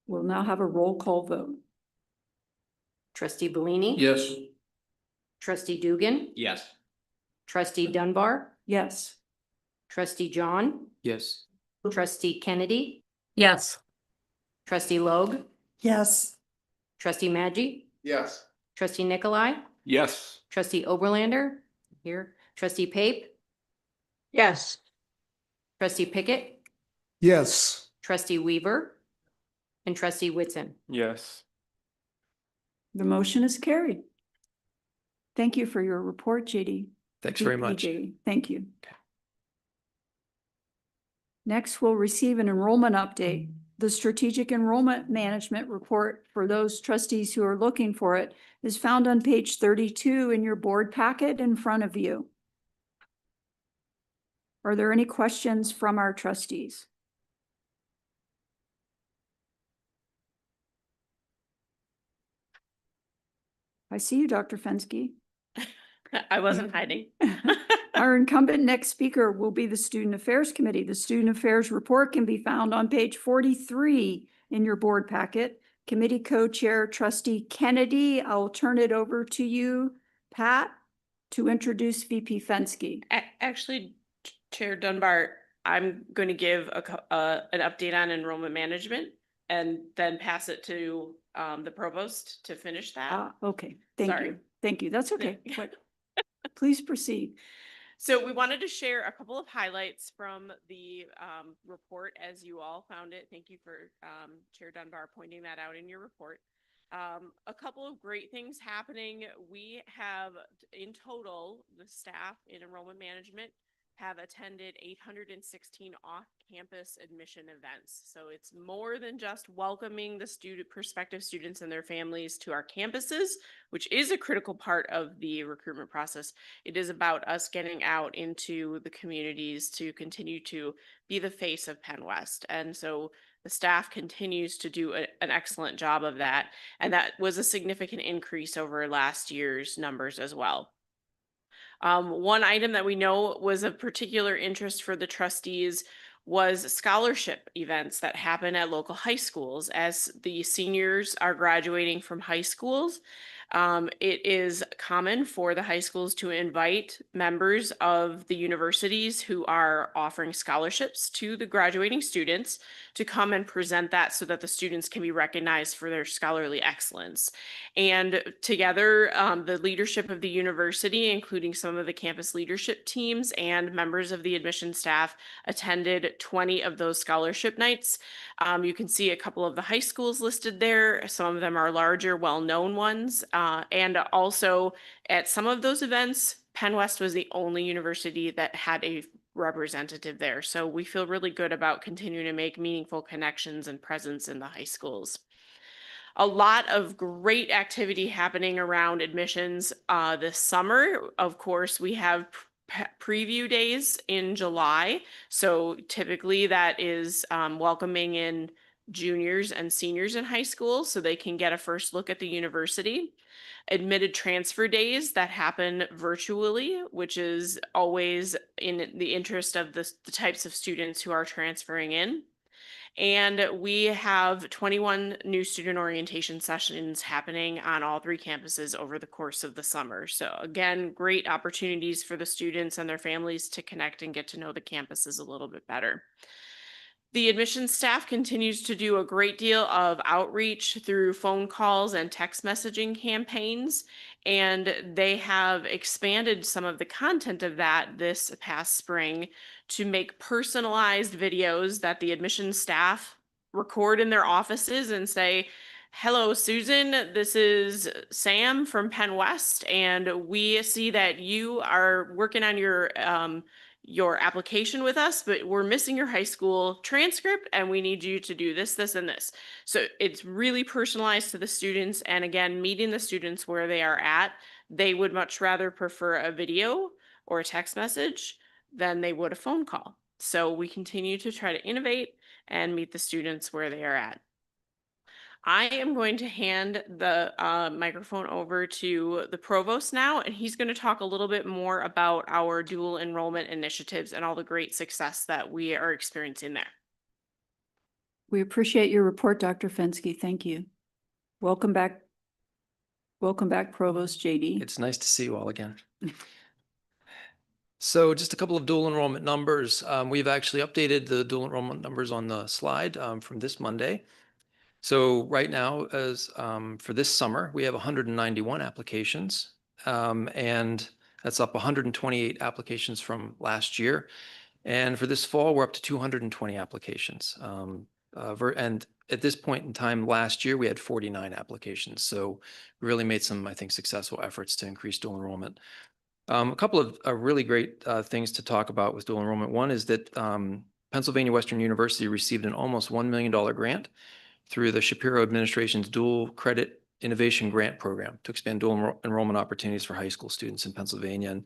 We'll now have a roll call vote. Trustee Bellini? Yes. Trustee Dugan? Yes. Trustee Dunbar? Yes. Trustee John? Yes. Trustee Kennedy? Yes. Trustee Logue? Yes. Trustee Maggi? Yes. Trustee Nikolai? Yes. Trustee Oberlander? Here. Trustee Pape? Yes. Trustee Pickett? Yes. Trustee Weaver? And Trustee Whitson? Yes. The motion is carried. Thank you for your report, JD. Thanks very much. JD. Thank you. Next, we'll receive an enrollment update. The Strategic Enrollment Management Report, for those trustees who are looking for it, is found on page 32 in your board packet in front of you. Are there any questions from our trustees? I see you, Dr. Fensky. I wasn't hiding. Our incumbent next speaker will be the Student Affairs Committee. The Student Affairs Report can be found on page 43 in your board packet. Committee Co-Chair Trustee Kennedy, I'll turn it over to you, Pat, to introduce VP Fensky. Actually, Chair Dunbar, I'm going to give an update on enrollment management and then pass it to the provost to finish that. Okay, thank Sorry. you. Thank you. That's okay. Please proceed. So we wanted to share a couple of highlights from the report as you all found it. Thank you for Chair Dunbar pointing that out in your report. A couple of great things happening. We have in total, the staff in enrollment management have attended 816 off-campus admission events. So it's more than just welcoming the prospective students and their families to our campuses, which is a critical part of the recruitment process. It is about us getting out into the communities to continue to be the face of Penn West. And so the staff continues to do an excellent job of that. And that was a significant increase over last year's numbers as well. One item that we know was of particular interest for the trustees was scholarship events that happen at local high schools. As the seniors are graduating from high schools, it is common for the high schools to invite members of the universities who are offering scholarships to the graduating students to come and present that so that the students can be recognized for their scholarly excellence. And together, the leadership of the university, including some of the campus leadership teams and members of the admission staff, attended 20 of those scholarship nights. You can see a couple of the high schools listed there. Some of them are larger, well-known ones. And also at some of those events, Penn West was the only university that had a representative there. So we feel really good about continuing to make meaningful connections and presence in the high schools. A lot of great activity happening around admissions this summer. Of course, we have preview days in July. So typically that is welcoming in juniors and seniors in high school so they can get a first look at the university. Admitted transfer days that happen virtually, which is always in the interest of the types of students who are transferring in. And we have 21 new student orientation sessions happening on all 3 campuses over the course of the summer. So again, great opportunities for the students and their families to connect and get to know the campuses a little bit better. The admissions staff continues to do a great deal of outreach through phone calls and text messaging campaigns, and they have expanded some of the content of that this past spring to make personalized videos that the admissions staff record in their offices and say, "Hello, Susan, this is Sam from Penn West, and we see that you are working on your application with us, but we're missing your high school transcript and we need you to do this, this, and this." So it's really personalized to the students. And again, meeting the students where they are at. They would much rather prefer a video or a text message than they would a phone call. So we continue to try to innovate and meet the students where they are at. I am going to hand the microphone over to the provost now, and he's going to talk a little bit more about our dual enrollment initiatives and all the great success that we are experiencing there. We appreciate your report, Dr. Fensky. Thank you. Welcome back. Welcome back, Provost JD. It's nice to see you all again. So just a couple of dual enrollment numbers. We've actually updated the dual enrollment numbers on the slide from this Monday. So right now, as for this summer, we have 191 applications, and that's up 128 applications from last year. And for this fall, we're up to 220 applications. And at this point in time last year, we had 49 applications. So we really made some, I think, successful efforts to increase dual enrollment. A couple of really great things to talk about with dual enrollment. One is that Pennsylvania Western University received an almost $1 million grant through the Shapiro administration's dual credit innovation grant program to expand dual enrollment opportunities for high school students in Pennsylvania. And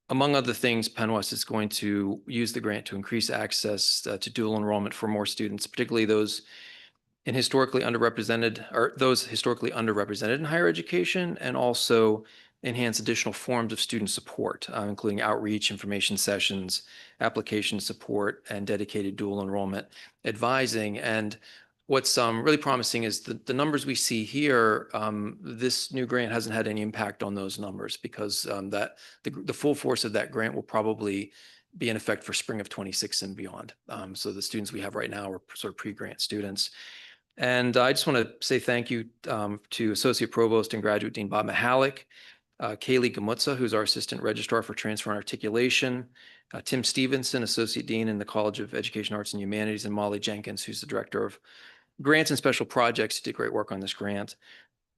among other things, Penn West is going to use the grant to increase access to dual enrollment for more students, particularly those in historically underrepresented, or those historically underrepresented in higher education, and also enhance additional forms of student support, including outreach, information sessions, application support, and dedicated dual enrollment advising. And what's really promising is the numbers we see here. This new grant hasn't had any impact on those numbers because the full force of that grant will probably be in effect for spring of 26 and beyond. So the students we have right now are sort of pre-grant students. And I just want to say thank you to Associate Provost and Graduate Dean Bob Mahalik, Kaylee Gamutza, who's our Assistant Registrar for Transfer and Articulation, Tim Stevenson, Associate Dean in the College of Education, Arts, and Humanities, and Molly Jenkins, who's the Director of Grants and Special Projects, who did great work on this grant.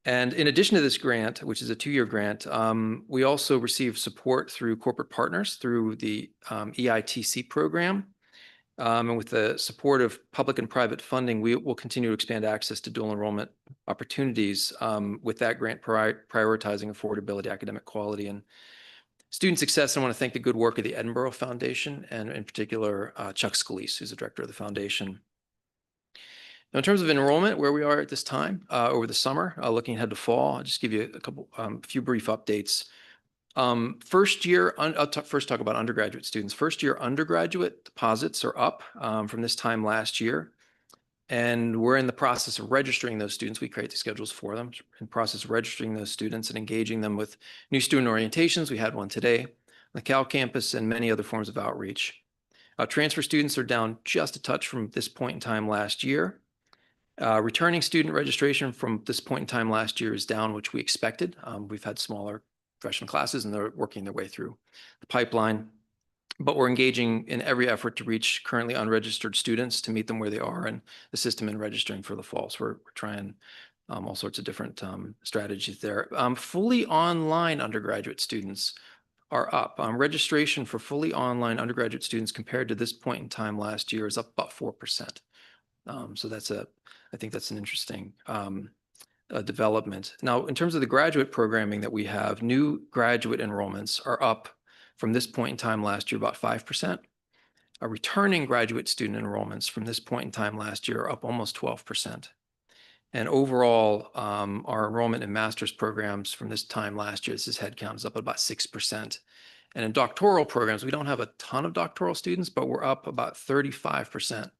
And in addition to this grant, which is a 2-year grant, we also receive support through corporate partners through the EITC program. And with the support of public and private funding, we will continue to expand access to dual enrollment opportunities with that grant prioritizing affordability, academic quality, and student success. I want to thank the good work of the Edinburgh Foundation, and in particular, Chuck Scalise, who's the director of the foundation. Now, in terms of enrollment, where we are at this time over the summer, looking ahead to fall, I'll just give you a few brief updates. First year, I'll first talk about undergraduate students. First year undergraduate deposits are up from this time last year. And we're in the process of registering those students. We create the schedules for them, in the process of registering those students and engaging them with new student orientations. We had one today on the Cal campus and many other forms of outreach. Transfer students are down just a touch from this point in time last year. Returning student registration from this point in time last year is down, which we expected. We've had smaller freshman classes and they're working their way through the pipeline. But we're engaging in every effort to reach currently unregistered students to meet them where they are and assist them in registering for the fall. So we're trying all sorts of different strategies there. Fully online undergraduate students are up. Registration for fully online undergraduate students compared to this point in time last year is up about 4%. So I think that's an interesting development. Now, in terms of the graduate programming that we have, new graduate enrollments are up from this point in time last year about 5%. Returning graduate student enrollments from this point in time last year are up almost 12%. And overall, our enrollment in master's programs from this time last year, this is headcount, is up about 6%. And in doctoral programs, we don't have a ton of doctoral students, but we're up about 35%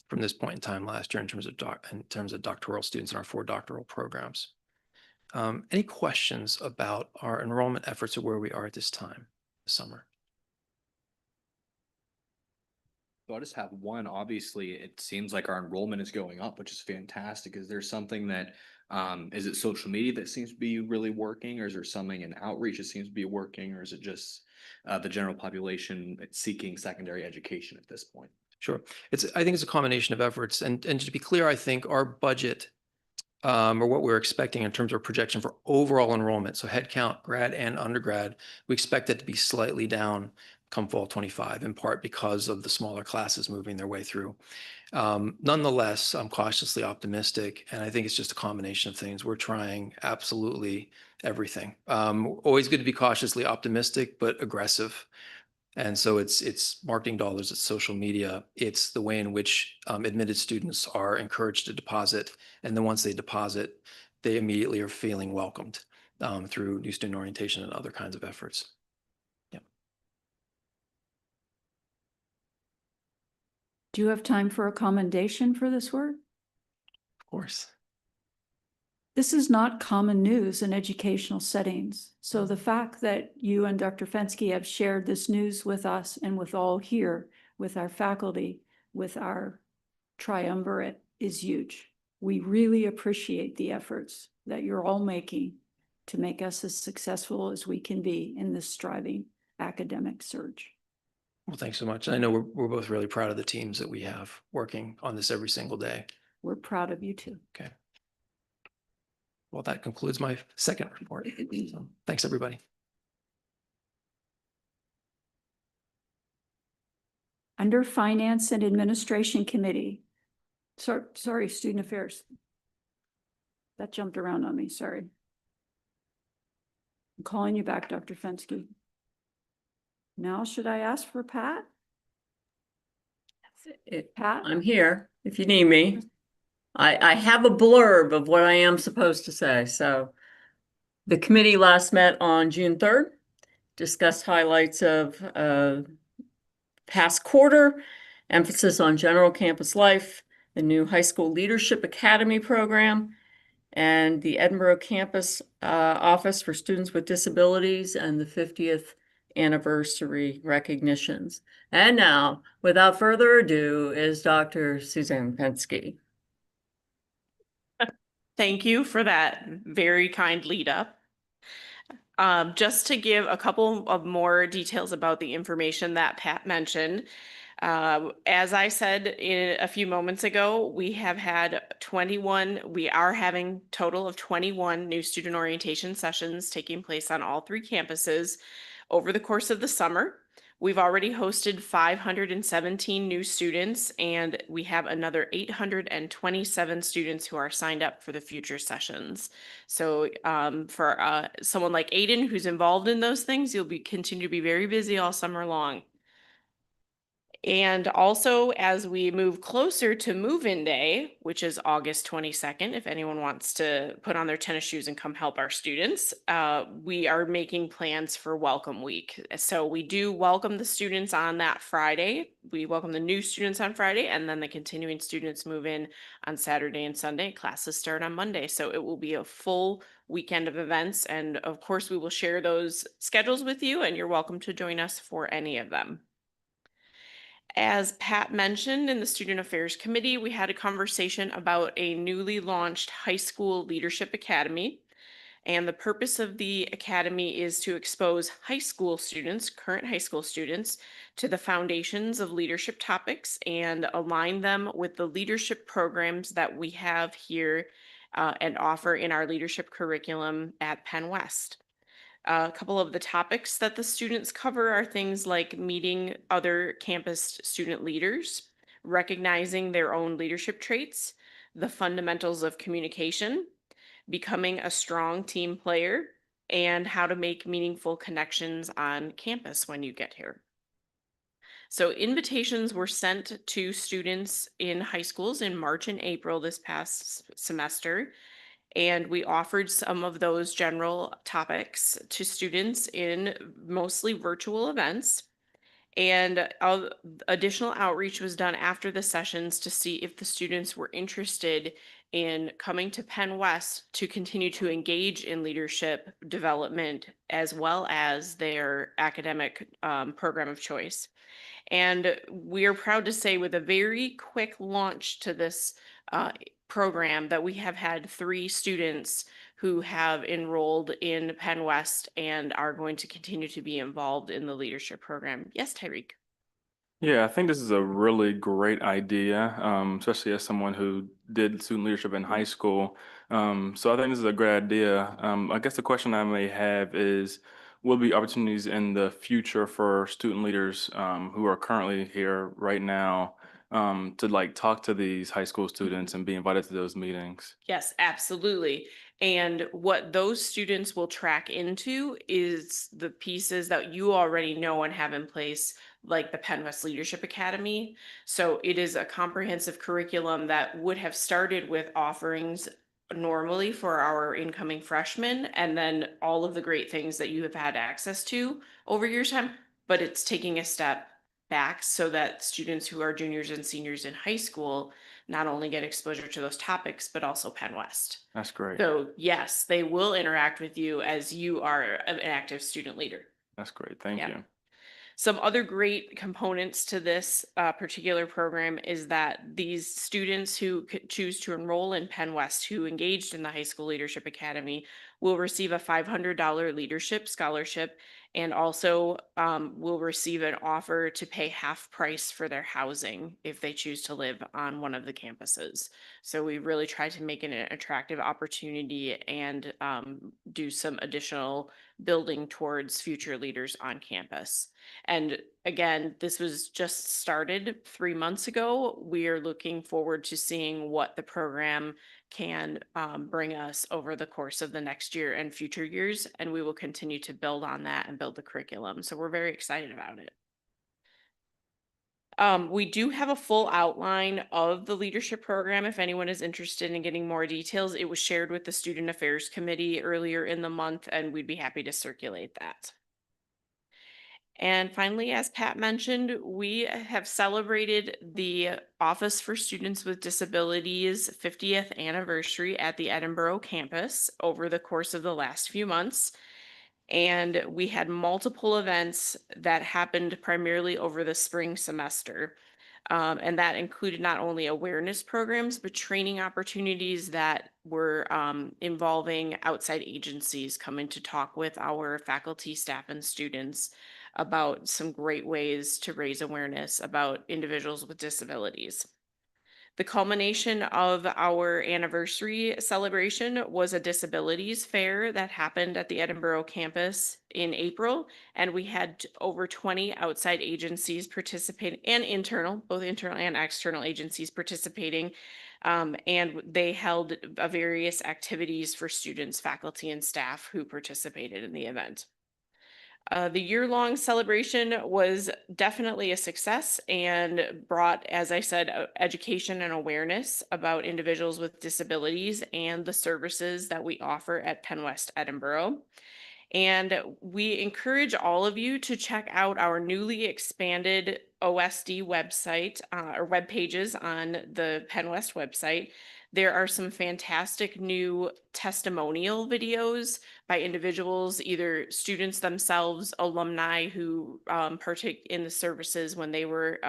from this point in time last year in terms of doctoral students in our 4 doctoral programs. Any questions about our enrollment efforts or where we are at this time this summer? So I just have one. Obviously, it seems like our enrollment is going up, which is fantastic. Is there something that, is it social media that seems to be really working, or is there something in outreach that seems to be working, or is it just the general population seeking secondary education at this point? Sure. I think it's a combination of efforts. And to be clear, I think our budget or what we're expecting in terms of projection for overall enrollment, so headcount, grad and undergrad, we expect it to be slightly down come fall 25, in part because of the smaller classes moving their way through. Nonetheless, I'm cautiously optimistic, and I think it's just a combination of things. We're trying absolutely everything. Always good to be cautiously optimistic, but aggressive. And so it's marketing dollars, it's social media, it's the way in which admitted students are encouraged to deposit. And then once they deposit, they immediately are feeling welcomed through new student orientation and other kinds of efforts. Yeah. Do you have time for a commendation for this work? Of course. This is not common news in educational settings. So the fact that you and Dr. Fensky have shared this news with us and with all here, with our faculty, with our triumvirate is huge. We really appreciate the efforts that you're all making to make us as successful as we can be in this striving academic surge. Well, thanks so much. I know we're both really proud of the teams that we have working on this every single day. We're proud of you too. Okay. Well, that concludes my second report. So, thanks, everybody. Under Finance and Administration Committee. Sorry, Student Affairs. That jumped around on me, sorry. I'm calling you back, Dr. Fensky. Now, should I ask for Pat? Pat? I'm here if you need me. I have a blurb of what I am supposed to say. So the committee last met on June 3rd, discussed highlights of past quarter, emphasis on general campus life, the new high school leadership academy program, and the Edinburgh campus office for students with disabilities and the 50th anniversary recognitions. And now, without further ado, is Dr. Suzanne Pensky. Thank you for that very kind lead up. Just to give a couple of more details about the information that Pat mentioned. As I said a few moments ago, we are having total of 21 new student orientation sessions taking place on all 3 campuses over the course of the summer. We've already hosted 517 new students, and we have another 827 students who are signed up for the future sessions. So for someone like Aiden, who's involved in those things, you'll continue to be very busy all summer long. And also, as we move closer to move-in day, which is August 22nd, if anyone wants to put on their tennis shoes and come help our students, we are making plans for Welcome Week. So we do welcome the students on that Friday. We welcome the new students on Friday, and then the continuing students move in on Saturday and Sunday. Classes start on Monday. So it will be a full weekend of events. And of course, we will share those schedules with you, and you're welcome to join us for any of them. As Pat mentioned in the Student Affairs Committee, we had a conversation about a newly launched high school leadership academy. And the purpose of the academy is to expose high school students, current high school students, to the foundations of leadership topics and align them with the leadership programs that we have here and offer in our leadership curriculum at Penn West. A couple of the topics that the students cover are things like meeting other campus student leaders, recognizing their own leadership traits, the fundamentals of communication, becoming a strong team player, and how to make meaningful connections on campus when you get here. So invitations were sent to students in high schools in March and April this past semester. And we offered some of those general topics to students in mostly virtual events. And additional outreach was done after the sessions to see if the students were interested in coming to Penn West to continue to engage in leadership development as well as their academic program of choice. And we are proud to say with a very quick launch to this program that we have had 3 students who have enrolled in Penn West and are going to continue to be involved in the leadership program. Yes, Tyreek. Yeah, I think this is a really great idea, especially as someone who did student leadership in high school. So I think this is a great idea. I guess the question I may have is, will there be opportunities in the future for student leaders who are currently here right now to like talk to these high school students and be invited to those meetings? Yes, absolutely. And what those students will track into is the pieces that you already know and have in place, like the Penn West Leadership Academy. So it is a comprehensive curriculum that would have started with offerings normally for our incoming freshmen, and then all of the great things that you have had access to over your time, but it's taking a step back so that students who are juniors and seniors in high school not only get exposure to those topics, but also Penn West. That's great. So yes, they will interact with you as you are an active student leader. That's great. Thank Yeah. you. Some other great components to this particular program is that these students who choose to enroll in Penn West, who engaged in the High School Leadership Academy, will receive a $500 leadership scholarship and also will receive an offer to pay half price for their housing if they choose to live on one of the campuses. So we really try to make it an attractive opportunity and do some additional building towards future leaders on campus. And again, this was just started 3 months ago. We are looking forward to seeing what the program can bring us over the course of the next year and future years. And we will continue to build on that and build the curriculum. So we're very excited about it. We do have a full outline of the leadership program. If anyone is interested in getting more details, it was shared with the Student Affairs Committee earlier in the month, and we'd be happy to circulate that. And finally, as Pat mentioned, we have celebrated the Office for Students with Disabilities 50th anniversary at the Edinboro campus over the course of the last few months. And we had multiple events that happened primarily over the spring semester. And that included not only awareness programs, but training opportunities that were involving outside agencies coming to talk with our faculty, staff, and students about some great ways to raise awareness about individuals with disabilities. The culmination of our anniversary celebration was a disabilities fair that happened at the Edinboro campus in April, and we had over 20 outside agencies participating and internal, both internal and external agencies participating. And they held various activities for students, faculty, and staff who participated in the event. The year-long celebration was definitely a success and brought, as I said, education and awareness about individuals with disabilities and the services that we offer at Penn West Edinboro. And we encourage all of you to check out our newly expanded OSD website or web pages on the Penn West website. There are some fantastic new testimonial videos by individuals, either students themselves, alumni who partake in the services when they were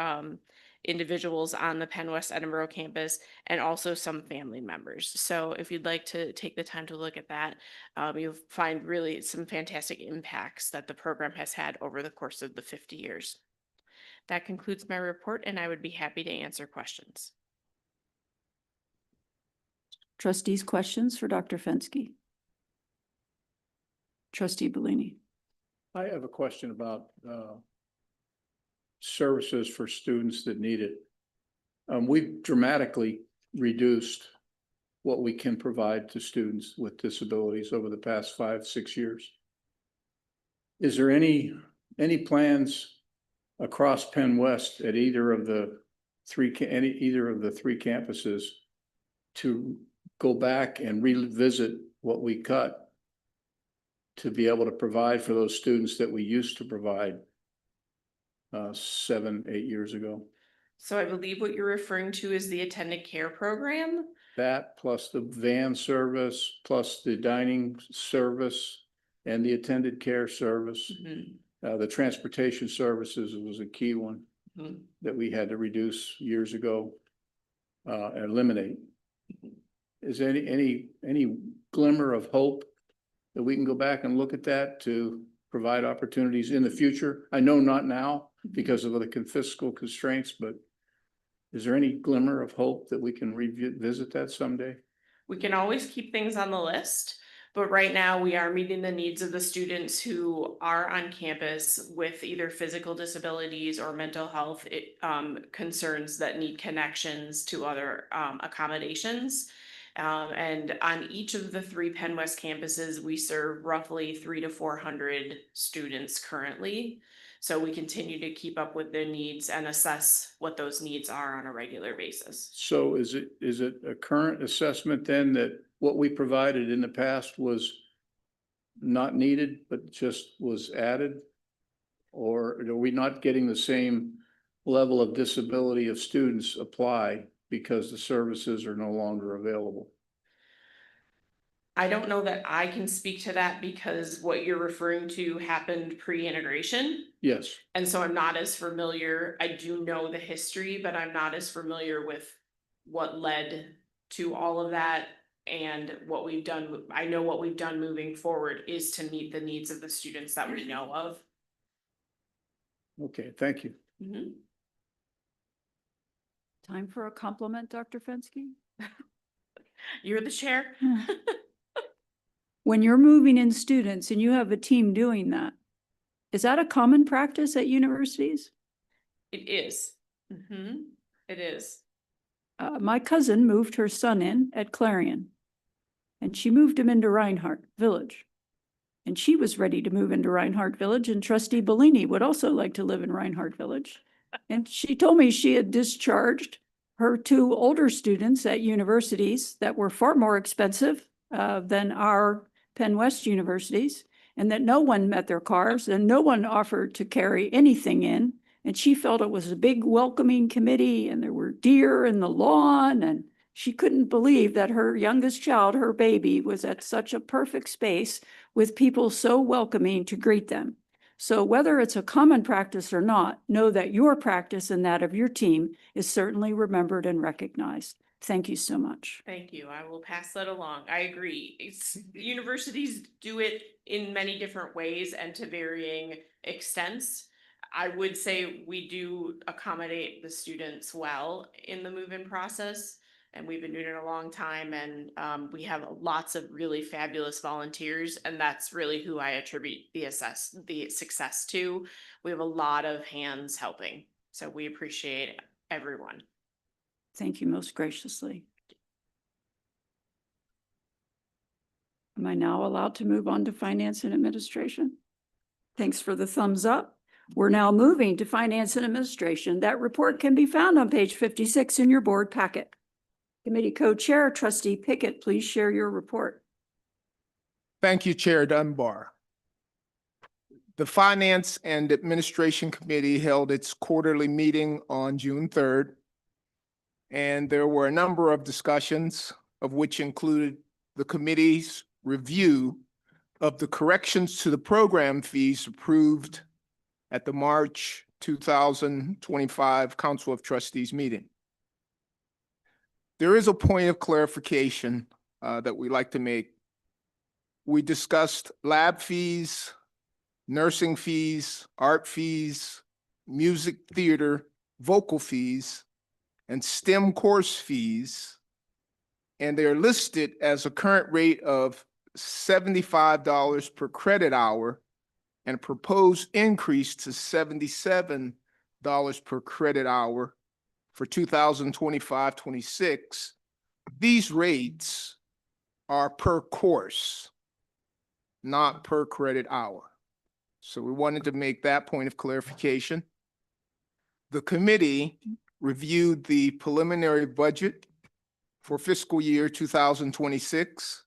individuals on the Penn West Edinboro campus, and also some family members. So if you'd like to take the time to look at that, you'll find really some fantastic impacts that the program has had over the course of the 50 years. That concludes my report, and I would be happy to answer questions. Trustees, questions for Dr. Fenske? Trustee Bellini. I have a question about services for students that need it. We've dramatically reduced what we can provide to students with disabilities over the past 5-6 years. Is there any plans across Penn West at either of the three campuses to go back and revisit what we cut to be able to provide for those students that we used to provide 7-8 years ago? So I believe what you're referring to is the attendant care program. That plus the van service, plus the dining service and the attended care service. The transportation services was a key one that we had to reduce years ago, eliminate. Is there any glimmer of hope that we can go back and look at that to provide opportunities in the future? I know not now because of the fiscal constraints, but is there any glimmer of hope that we can revisit that someday? We can always keep things on the list, but right now we are meeting the needs of the students who are on campus with either physical disabilities or mental health concerns that need connections to other accommodations. And on each of the 3 Penn West campuses, we serve roughly 300 to 400 students currently. So we continue to keep up with their needs and assess what those needs are on a regular basis. So is it a current assessment then that what we provided in the past was not needed, but just was added? Or are we not getting the same level of disability of students apply because the services are no longer available? I don't know that I can speak to that because what you're referring to happened pre-integration. Yes. And so I'm not as familiar. I do know the history, but I'm not as familiar with what led to all of that and what we've done. I know what we've done moving forward is to meet the needs of the students that we know of. Okay, thank you. Time for a compliment, Dr. Fensky? You're the chair. When you're moving in students and you have a team doing that, is that a common practice at universities? It is. It is. My cousin moved her son in at Clarion, and she moved him into Reinhardt Village. And she was ready to move into Reinhardt Village, and Trustee Bellini would also like to live in Reinhardt Village. And she told me she had discharged her 2 older students at universities that were far more expensive than our Penn West universities, and that no one met their cars and no one offered to carry anything in. And she felt it was a big welcoming committee and there were deer in the lawn, and she couldn't believe that her youngest child, her baby, was at such a perfect space with people so welcoming to greet them. So whether it's a common practice or not, know that your practice and that of your team is certainly remembered and recognized. Thank you so much. Thank you. I will pass that along. I agree. Universities do it in many different ways and to varying extents. I would say we do accommodate the students well in the move-in process, and we've been doing it a long time, and we have lots of really fabulous volunteers, and that's really who I attribute the success to. We have a lot of hands helping, so we appreciate everyone. Thank you most graciously. Am I now allowed to move on to finance and administration? Thanks for the thumbs up. We're now moving to finance and administration. That report can be found on page 56 in your board packet. Committee co-chair, Trustee Pickett, please share your report. Thank you, Chair Dunbar. The Finance and Administration Committee held its quarterly meeting on June 3rd. And there were a number of discussions, of which included the committee's review of the corrections to the program fees approved at the March 2025 Council of Trustees meeting. There is a point of clarification that we like to make. We discussed lab fees, nursing fees, art fees, music theater, vocal fees, and STEM course fees, and they're listed as a current rate of $75 per credit hour and a proposed increase to $77 per credit hour for 2025-26. These rates are per course, not per credit hour. So we wanted to make that point of clarification. The committee reviewed the preliminary budget for fiscal year 2026,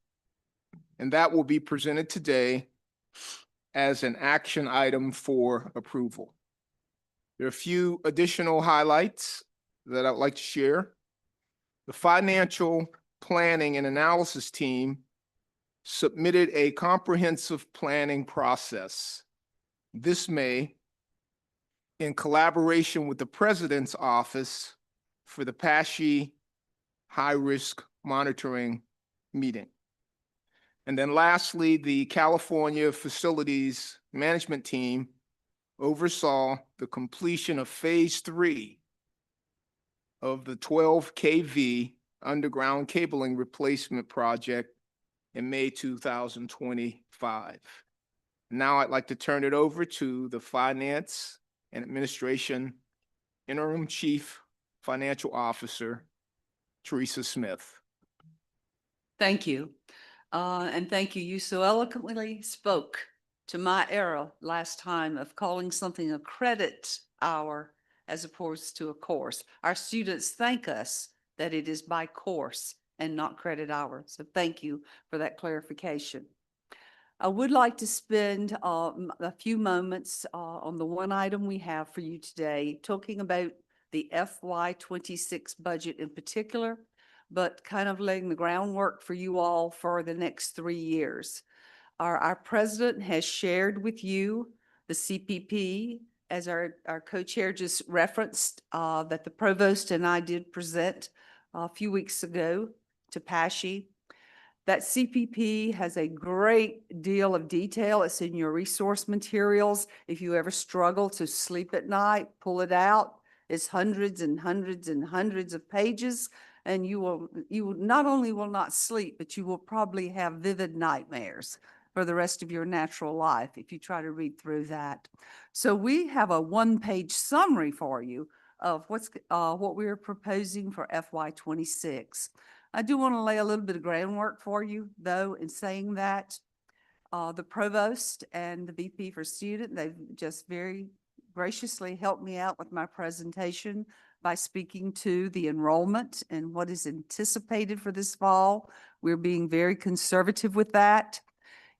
and that will be presented today as an action item for approval. There are a few additional highlights that I'd like to share. The financial planning and analysis team submitted a comprehensive planning process this May in collaboration with the President's Office for the PASHE high-risk monitoring meeting. And then lastly, the California Facilities Management Team oversaw the completion of phase 3 of the 12 kV underground cabling replacement project in May 2025. Now I'd like to turn it over to the Finance and Administration Interim Chief Financial Officer, Teresa Smith. Thank you. And thank you. You so eloquently spoke to my era last time of calling something a credit hour as opposed to a course. Our students thank us that it is by course and not credit hour. So thank you for that clarification. I would like to spend a few moments on the one item we have for you today, talking about the FY26 budget in particular, but kind of laying the groundwork for you all for the next 3 years. Our president has shared with you the CPP, as our co-chair just referenced, that the provost and I did present a few weeks ago to PASHE. That CPP has a great deal of detail. It's in your resource materials. If you ever struggle to sleep at night, pull it out. It's hundreds and hundreds and hundreds of pages, and you not only will not sleep, but you will probably have vivid nightmares for the rest of your natural life if you try to read through that. So we have a one-page summary for you of what we are proposing for FY26. I do want to lay a little bit of groundwork for you, though, in saying that the provost and the VP for student, they've just very graciously helped me out with my presentation by speaking to the enrollment and what is anticipated for this fall. We're being very conservative with that.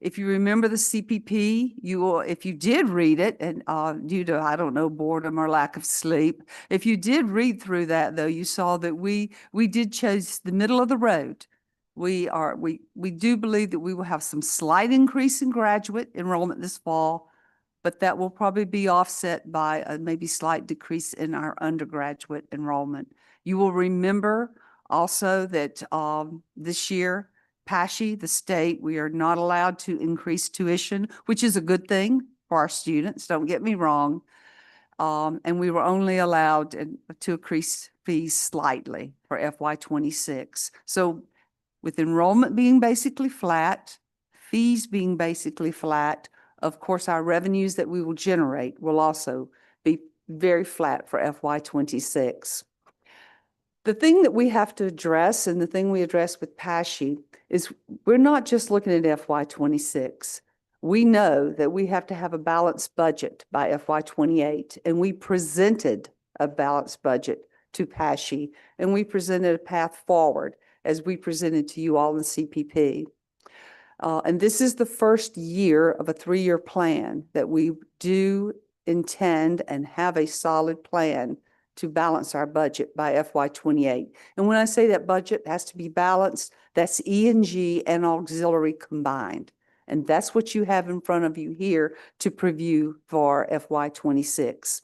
If you remember the CPP, you will, if you did read it, and due to, I don't know, boredom or lack of sleep, if you did read through that, though, you saw that we did choose the middle of the road. We do believe that we will have some slight increase in graduate enrollment this fall, but that will probably be offset by a maybe slight decrease in our undergraduate enrollment. You will remember also that this year, PASHE, the state, we are not allowed to increase tuition, which is a good thing for our students, don't get me wrong. And we were only allowed to increase fees slightly for FY26. So with enrollment being basically flat, fees being basically flat, of course, our revenues that we will generate will also be very flat for FY26. The thing that we have to address, and the thing we address with PASHE, is we're not just looking at FY26. We know that we have to have a balanced budget by FY28, and we presented a balanced budget to PASHE, and we presented a path forward as we presented to you all in the CPP. And this is the first year of a 3-year plan that we do intend and have a solid plan to balance our budget by FY28. And when I say that budget has to be balanced, that's E&G and auxiliary combined. And that's what you have in front of you here to preview for FY26.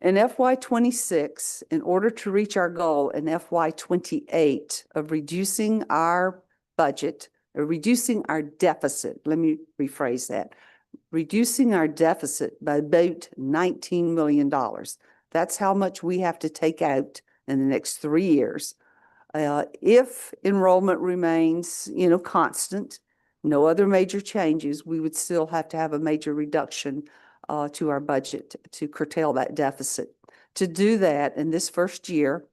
In FY26, in order to reach our goal in FY28 of reducing our budget, or reducing our deficit, let me rephrase that, reducing our deficit by about $19 million. That's how much we have to take out in the next 3 years. If enrollment remains, constant, no other major changes, we would still have to have a major reduction to our budget to curtail that deficit. To do that in this first year,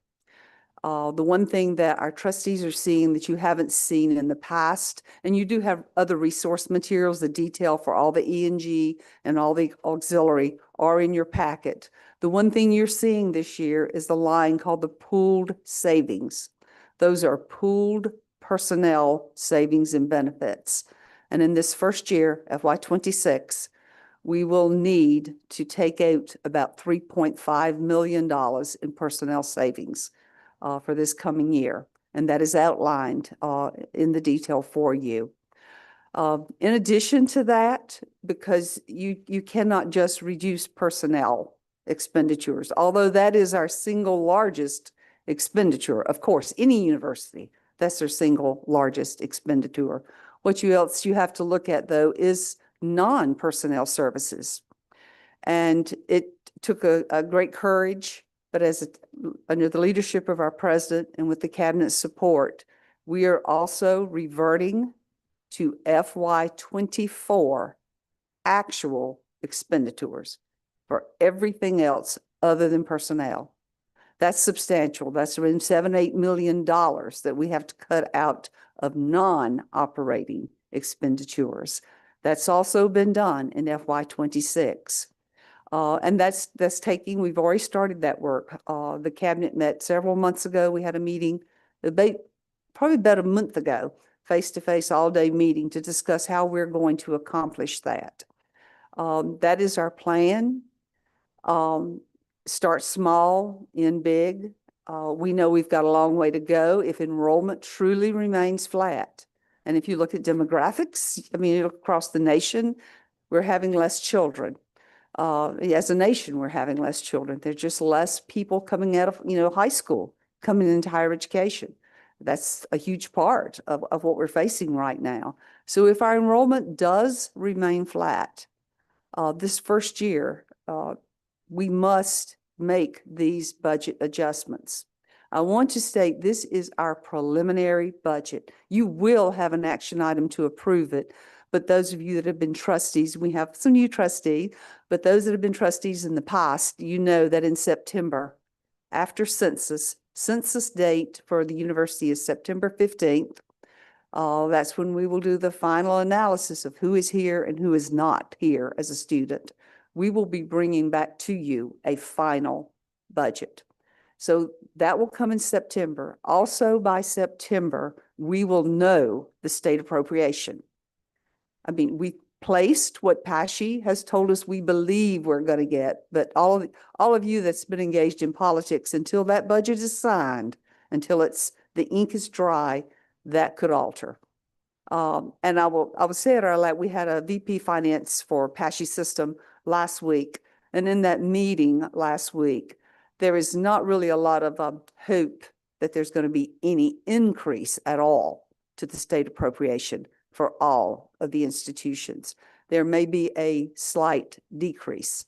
the one thing that our trustees are seeing that you haven't seen in the past, and you do have other resource materials, the detail for all the E&G and all the auxiliary are in your packet. The one thing you're seeing this year is the line called the pooled savings. Those are pooled personnel savings and benefits. And in this first year, FY26, we will need to take out about $3.5 million in personnel savings for this coming year. And that is outlined in the detail for you. In addition to that, because you cannot just reduce personnel expenditures, although that is our single largest expenditure. Of course, any university, that's their single largest expenditure. What else you have to look at, though, is non-personnel services. And it took a great courage, but under the leadership of our president and with the cabinet support, we are also reverting to FY24 actual expenditures for everything else other than personnel. That's substantial. That's around $7-8 million that we have to cut out of non-operating expenditures. That's also been done in FY26. And that's taking, we've already started that work. The cabinet met several months ago. We had a meeting probably about a month ago, face-to-face all-day meeting to discuss how we're going to accomplish that. That is our plan. Start small, end big. We know we've got a long way to go if enrollment truly remains flat. And if you look at demographics, I mean, across the nation, we're having less children. As a nation, we're having less children. There's just less people coming out of, high school, coming into higher education. That's a huge part of what we're facing right now. So if our enrollment does remain flat, this first year, we must make these budget adjustments. I want to state this is our preliminary budget. You will have an action item to approve it, but those of you that have been trustees, we have some new trustees, but those that have been trustees in the past, you know that in September, after census date for the university is September 15th. That's when we will do the final analysis of who is here and who is not here as a student. We will be bringing back to you a final budget. So that will come in September. Also by September, we will know the state appropriation. I mean, we placed what PASHE has told us we believe we're going to get, but all of you that's been engaged in politics, until that budget is signed, until the ink is dry, that could alter. And I will say it out loud. We had a VP finance for PASHE system last week, and in that meeting last week, there is not really a lot of hope that there's going to be any increase at all to the state appropriation for all of the institutions. There may be a slight decrease.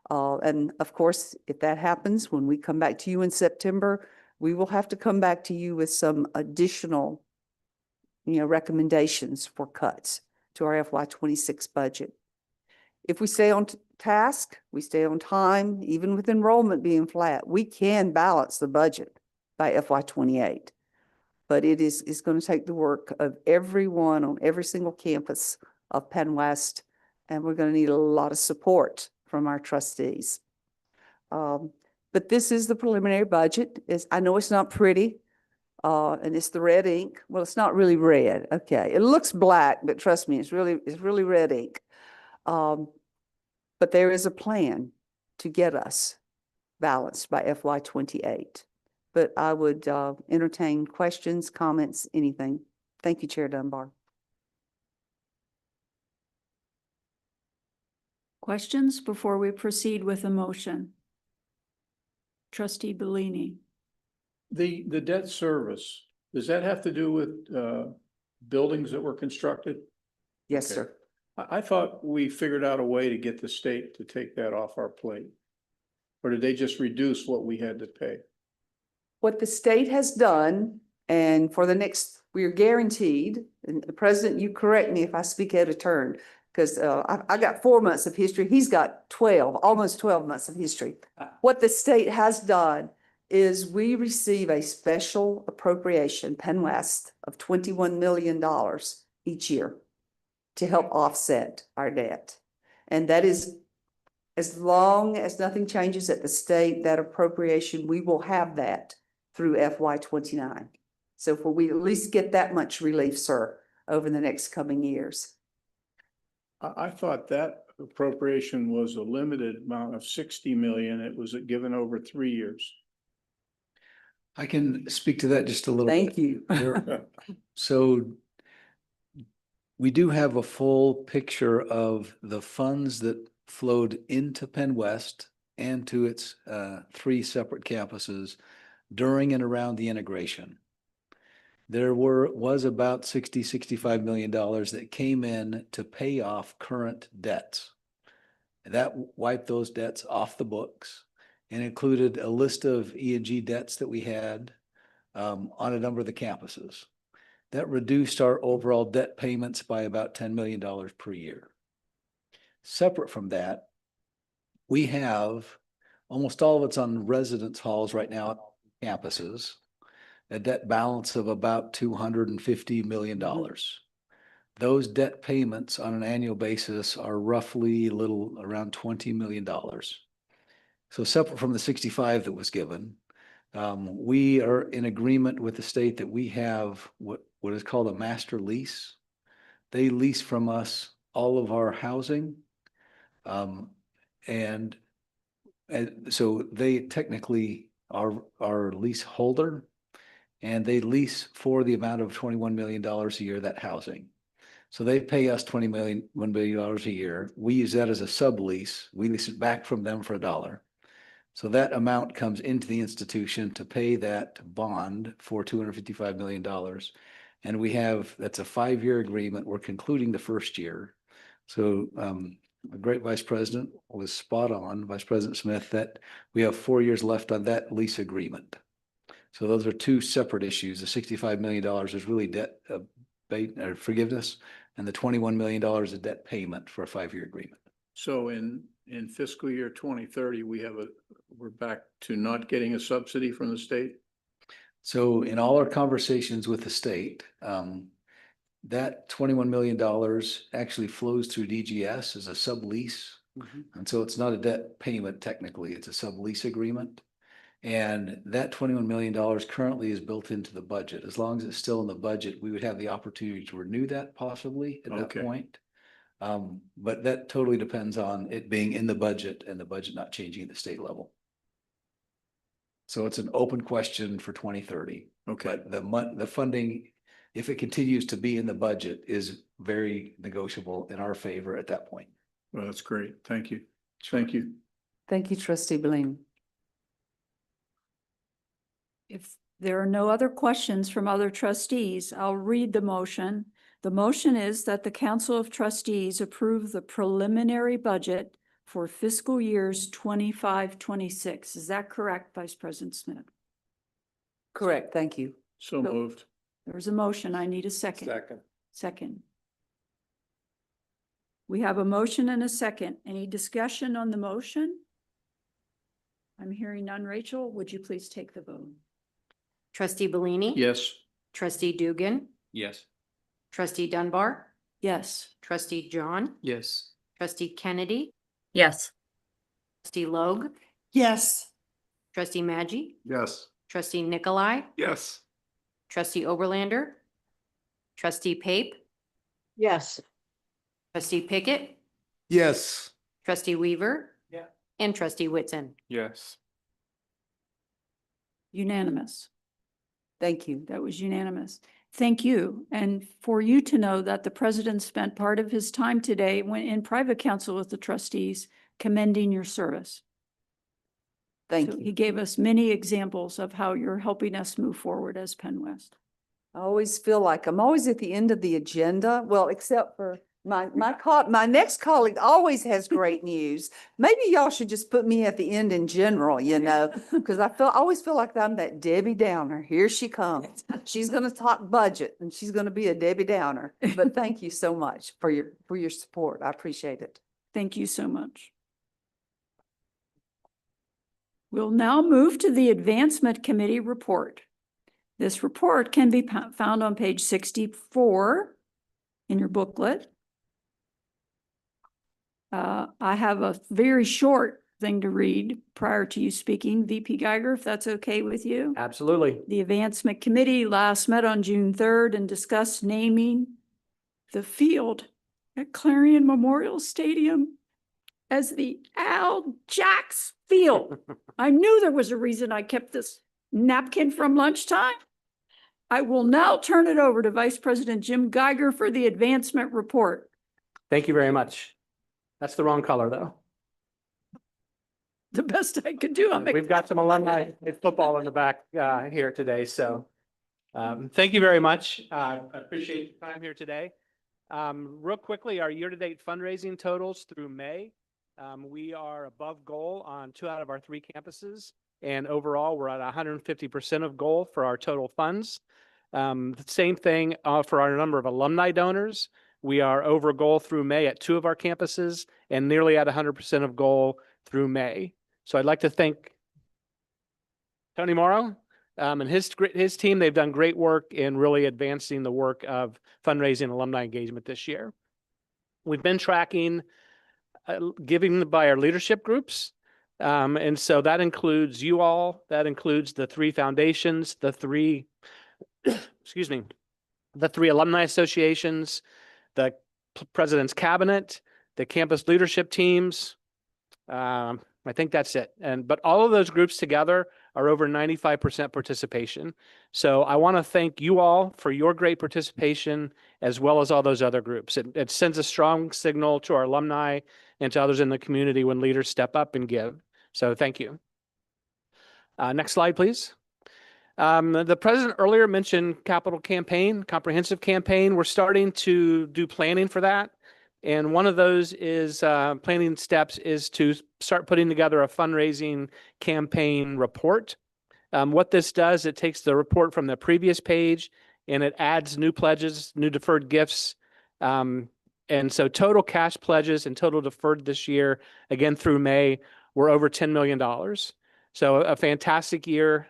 And of course, if that happens, when we come back to you in September, we will have to come back to you with some additional, recommendations for cuts to our FY26 budget. If we stay on task, we stay on time, even with enrollment being flat, we can balance the budget by FY28. But it is going to take the work of everyone on every single campus of Penn West, and we're going to need a lot of support from our trustees. But this is the preliminary budget. I know it's not pretty, and it's the red ink. Well, it's not really red. Okay, it looks black, but trust me, it's really red ink. But there is a plan to get us balanced by FY28. But I would entertain questions, comments, anything. Thank you, Chair Dunbar. Questions before we proceed with a motion? Trustee Bellini. The debt service, does that have to do with buildings that were constructed? Yes, Okay. sir. I thought we figured out a way to get the state to take that off our plate. Or did they just reduce what we had to pay? What the state has done, and for the next we are guaranteed, and the President, you correct me if I speak out of turn, because I got 4 months of history. He's got 12, almost 12 months of history. What the state has done is we receive a special appropriation, Penn West, of $21 million each year to help offset our debt. And that is, as long as nothing changes at the state, that appropriation, we will have that through FY 29. So if we at least get that much relief, sir, over the next coming years. I thought that appropriation was a limited amount of 60 million. It was given over 3 years. I can speak to that just a little bit. Thank you. So we do have a full picture of the funds that flowed into Penn West and to its 3 separate campuses during and around the integration. There was about $65 million that came in to pay off current debts. That wiped those debts off the books and included a list of E&G debts that we had on a number of the campuses. That reduced our overall debt payments by about $10 million per year. Separate from that, we have almost all of it's on residence halls right now at campuses, a debt balance of about $250 million. Those debt payments on an annual basis are roughly around $20 million. So separate from the 65 that was given, we are in agreement with the state that we have what is called a master lease. They lease from us all of our housing. And so they technically are our leaseholder, and they lease for the amount of $21 million a year, that housing. So they pay us $1 million a year. We use that as a sublease. We lease it back from them for $1. So that amount comes into the institution to pay that bond for $255 million. And that's a 5-year agreement. We're concluding the first year. So the great Vice President was spot on, Vice President Smith, that we have 4 years left on that lease agreement. So those are 2 separate issues. The $65 million is really debt forgiveness, and the $21 million is debt payment for a 5-year agreement. So in fiscal year 2030, we're back to not getting a subsidy from the state? So in all our conversations with the state, that $21 million actually flows through DGS as a sublease. And so it's not a debt payment technically, it's a sublease agreement. And that $21 million currently is built into the budget. As long as it's still in the budget, we would have the opportunity to renew that possibly at that point. But that totally depends on it being in the budget and the budget not changing at the state level. So it's an open question for 2030. Okay. But the funding, if it continues to be in the budget, is very negotiable in our favor at that point. Well, that's great. Thank you. Thank you. Thank you, Trustee Bellini. If there are no other questions from other trustees, I'll read the motion. The motion is that the Council of Trustees approve the preliminary budget for fiscal years 25-26. Is that correct, Vice President Smith? Correct, thank you. So moved. There's a motion. I need a second. Second. We have a motion and a second. Any discussion on the motion? I'm hearing none. Rachel, would you please take the vote? Trustee Bellini? Yes. Trustee Dugan? Yes. Trustee Dunbar? Yes. Trustee John? Yes. Trustee Kennedy? Yes. Trustee Logue? Yes. Trustee Maggi? Yes. Trustee Nikolai? Yes. Trustee Oberlander? Trustee Pape? Yes. Trustee Pickett? Yes. Trustee Weaver? Yeah. And Trustee Whitson. Yes. Unanimous. Thank you. That was unanimous. Thank you. And for you to know that the president spent part of his time today when in private council with the trustees commending your service. Thank So you. he gave us many examples of how you're helping us move forward as Penn West. I always feel like I'm always at the end of the agenda. Well, except for My next colleague always has great news. Maybe y'all should just put me at the end in general, because I always feel like I'm that Debbie Downer. Here she comes. She's gonna talk budget and she's gonna be a Debbie Downer. But thank you so much for your support. I appreciate it. Thank you so much. We'll now move to the Advancement Committee report. This report can be found on page 64 in your booklet. I have a very short thing to read prior to you speaking. VP Geiger, if that's okay with you. Absolutely. The Advancement Committee last met on June 3rd and discussed naming the field at Clarion Memorial Stadium as the Al Jacks Field. I knew there was a reason I kept this napkin from lunchtime. I will now turn it over to Vice President Jim Geiger for the advancement report. Thank you very much. That's the wrong color, though. The best I could do. We've got some alumni football in the back here today, so thank you very much. I appreciate your time here today. Real quickly, our year-to-date fundraising totals through May. We are above goal on 2 out of our 3 campuses, and overall, we're at 150% of goal for our total funds. The same thing for our number of alumni donors. We are over goal through May at 2 of our campuses and nearly at 100% of goal through May. So I'd like to thank Tony Morrow and his team. They've done great work in really advancing the work of fundraising alumni engagement this year. We've been tracking giving by our leadership groups. And so that includes you all, that includes the 3 foundations, the 3, excuse me, the 3 alumni associations, the president's cabinet, the campus leadership teams. I think that's it. But all of those groups together are over 95% participation. So I want to thank you all for your great participation, as well as all those other groups. It sends a strong signal to our alumni and to others in the community when leaders step up and give. So thank you. Next slide, please. The president earlier mentioned capital campaign, comprehensive campaign. We're starting to do planning for that. And one of those is planning steps is to start putting together a fundraising campaign report. What this does, it takes the report from the previous page and it adds new pledges, new deferred gifts. And so total cash pledges and total deferred this year, again through May, were over $10 million. So a fantastic year.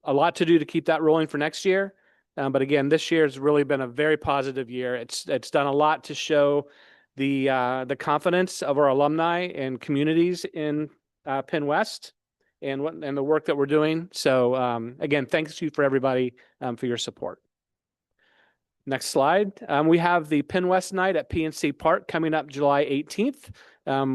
A lot to do to keep that rolling for next year. But again, this year has really been a very positive year. It's done a lot to show the confidence of our alumni and communities in Penn West and the work that we're doing. So again, thanks you for everybody for your support. Next slide. We have the Penn West Night at PNC Park coming up July 18th.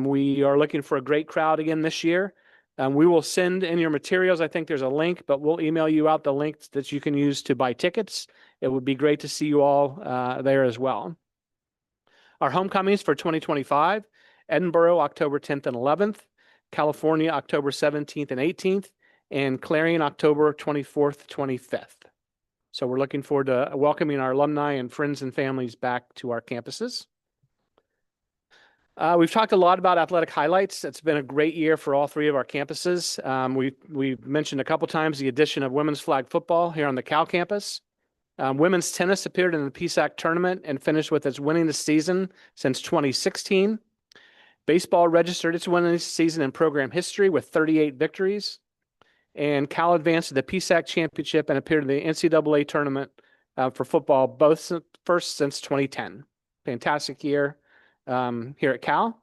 We are looking for a great crowd again this year. We will send in your materials. I think there's a link, but we'll email you out the links that you can use to buy tickets. It would be great to see you all there as well. Our homecomings for 2025, Edinburgh, October 10th and 11th, California, October 17th and 18th, and Clarion, October 24th, 25th. So we're looking forward to welcoming our alumni and friends and families back to our campuses. We've talked a lot about athletic highlights. It's been a great year for all 3 of our campuses. We've mentioned a couple times the addition of women's flag football here on the Cal campus. Women's tennis appeared in the PSAC tournament and finished with its winningest season since 2016. Baseball registered its winningest season in program history with 38 victories. And Cal advanced to the PSAC championship and appeared in the NCAA tournament for football, both first since 2010. Fantastic year here at Cal.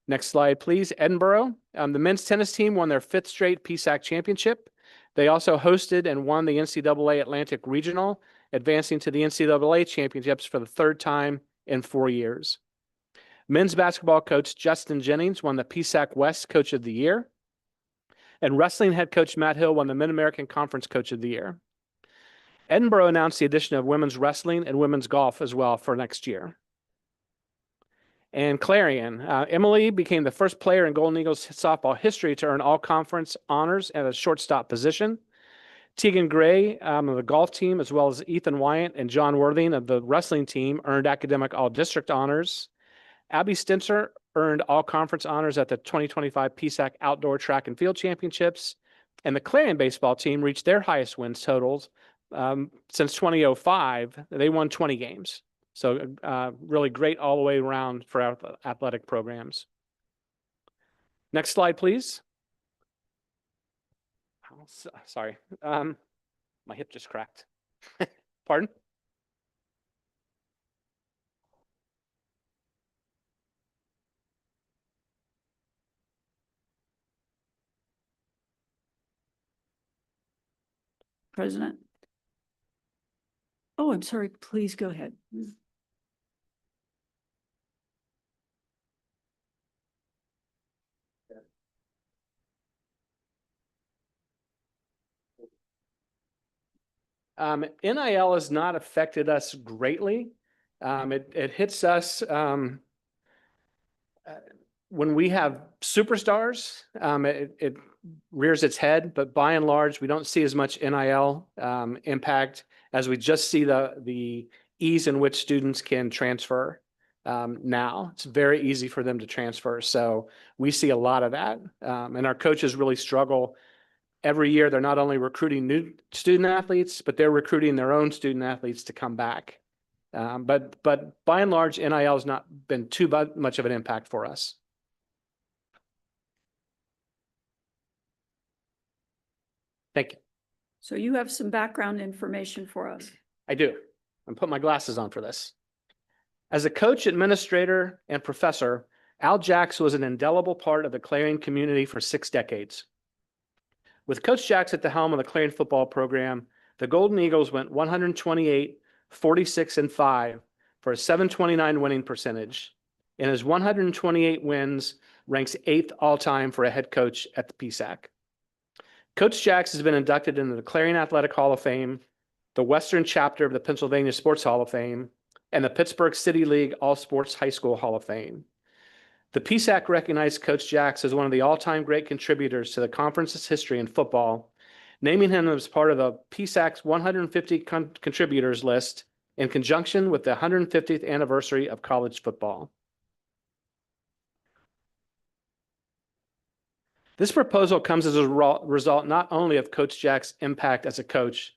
Next slide, please. Edinburgh. The men's tennis team won their 5th straight PSAC championship. They also hosted and won the NCAA Atlantic Regional, advancing to the NCAA championships for the 3rd time in 4 years. Men's basketball coach Justin Jennings won the PSAC West Coach of the Year. And wrestling head coach Matt Hill won the Mid-American Conference Coach of the Year. Edinburgh announced the addition of women's wrestling and women's golf as well for next year. And Clarion, Emily became the first player in Golden Eagles softball history to earn all conference honors at a shortstop position. Tegan Gray of the golf team, as well as Ethan Wyatt and John Worthing of the wrestling team, earned academic all-district honors. Abby Stinser earned all-conference honors at the 2025 PSAC Outdoor Track and Field Championships. And the Clarion baseball team reached their highest wins totals since 2005. They won 20 games. So really great all the way around for our athletic programs. Next slide, please. Oh, sorry, my hip just cracked. Pardon? President. Oh, I'm sorry. Please go ahead. NIL has not affected us greatly. It hits us when we have superstars. It rears its head, but by and large, we don't see as much NIL impact as we just see the ease in which students can transfer. Now it's very easy for them to transfer, so we see a lot of that, and our coaches really struggle. Every year, they're not only recruiting new student athletes, but they're recruiting their own student athletes to come back. But by and large, NIL has not been too much of an impact for us. Thank you. So you have some background information for us. I do. I'm putting my glasses on for this. As a coach, administrator, and professor, Al Jacks was an indelible part of the Clarion community for 6 decades. With Coach Jacks at the helm of the Clarion football program, the Golden Eagles went 128, 46, and 5 for a 729 winning percentage. And his 128 wins ranks 8th all-time for a head coach at the PSAC. Coach Jacks has been inducted into the Clarion Athletic Hall of Fame, the Western chapter of the Pennsylvania Sports Hall of Fame, and the Pittsburgh City League All Sports High School Hall of Fame. The PSAC recognized Coach Jacks as one of the all-time great contributors to the conference's history in football, naming him as part of the PSAC's 150 contributors list in conjunction with the 150th anniversary of college football. This proposal comes as a result not only of Coach Jacks' impact as a coach,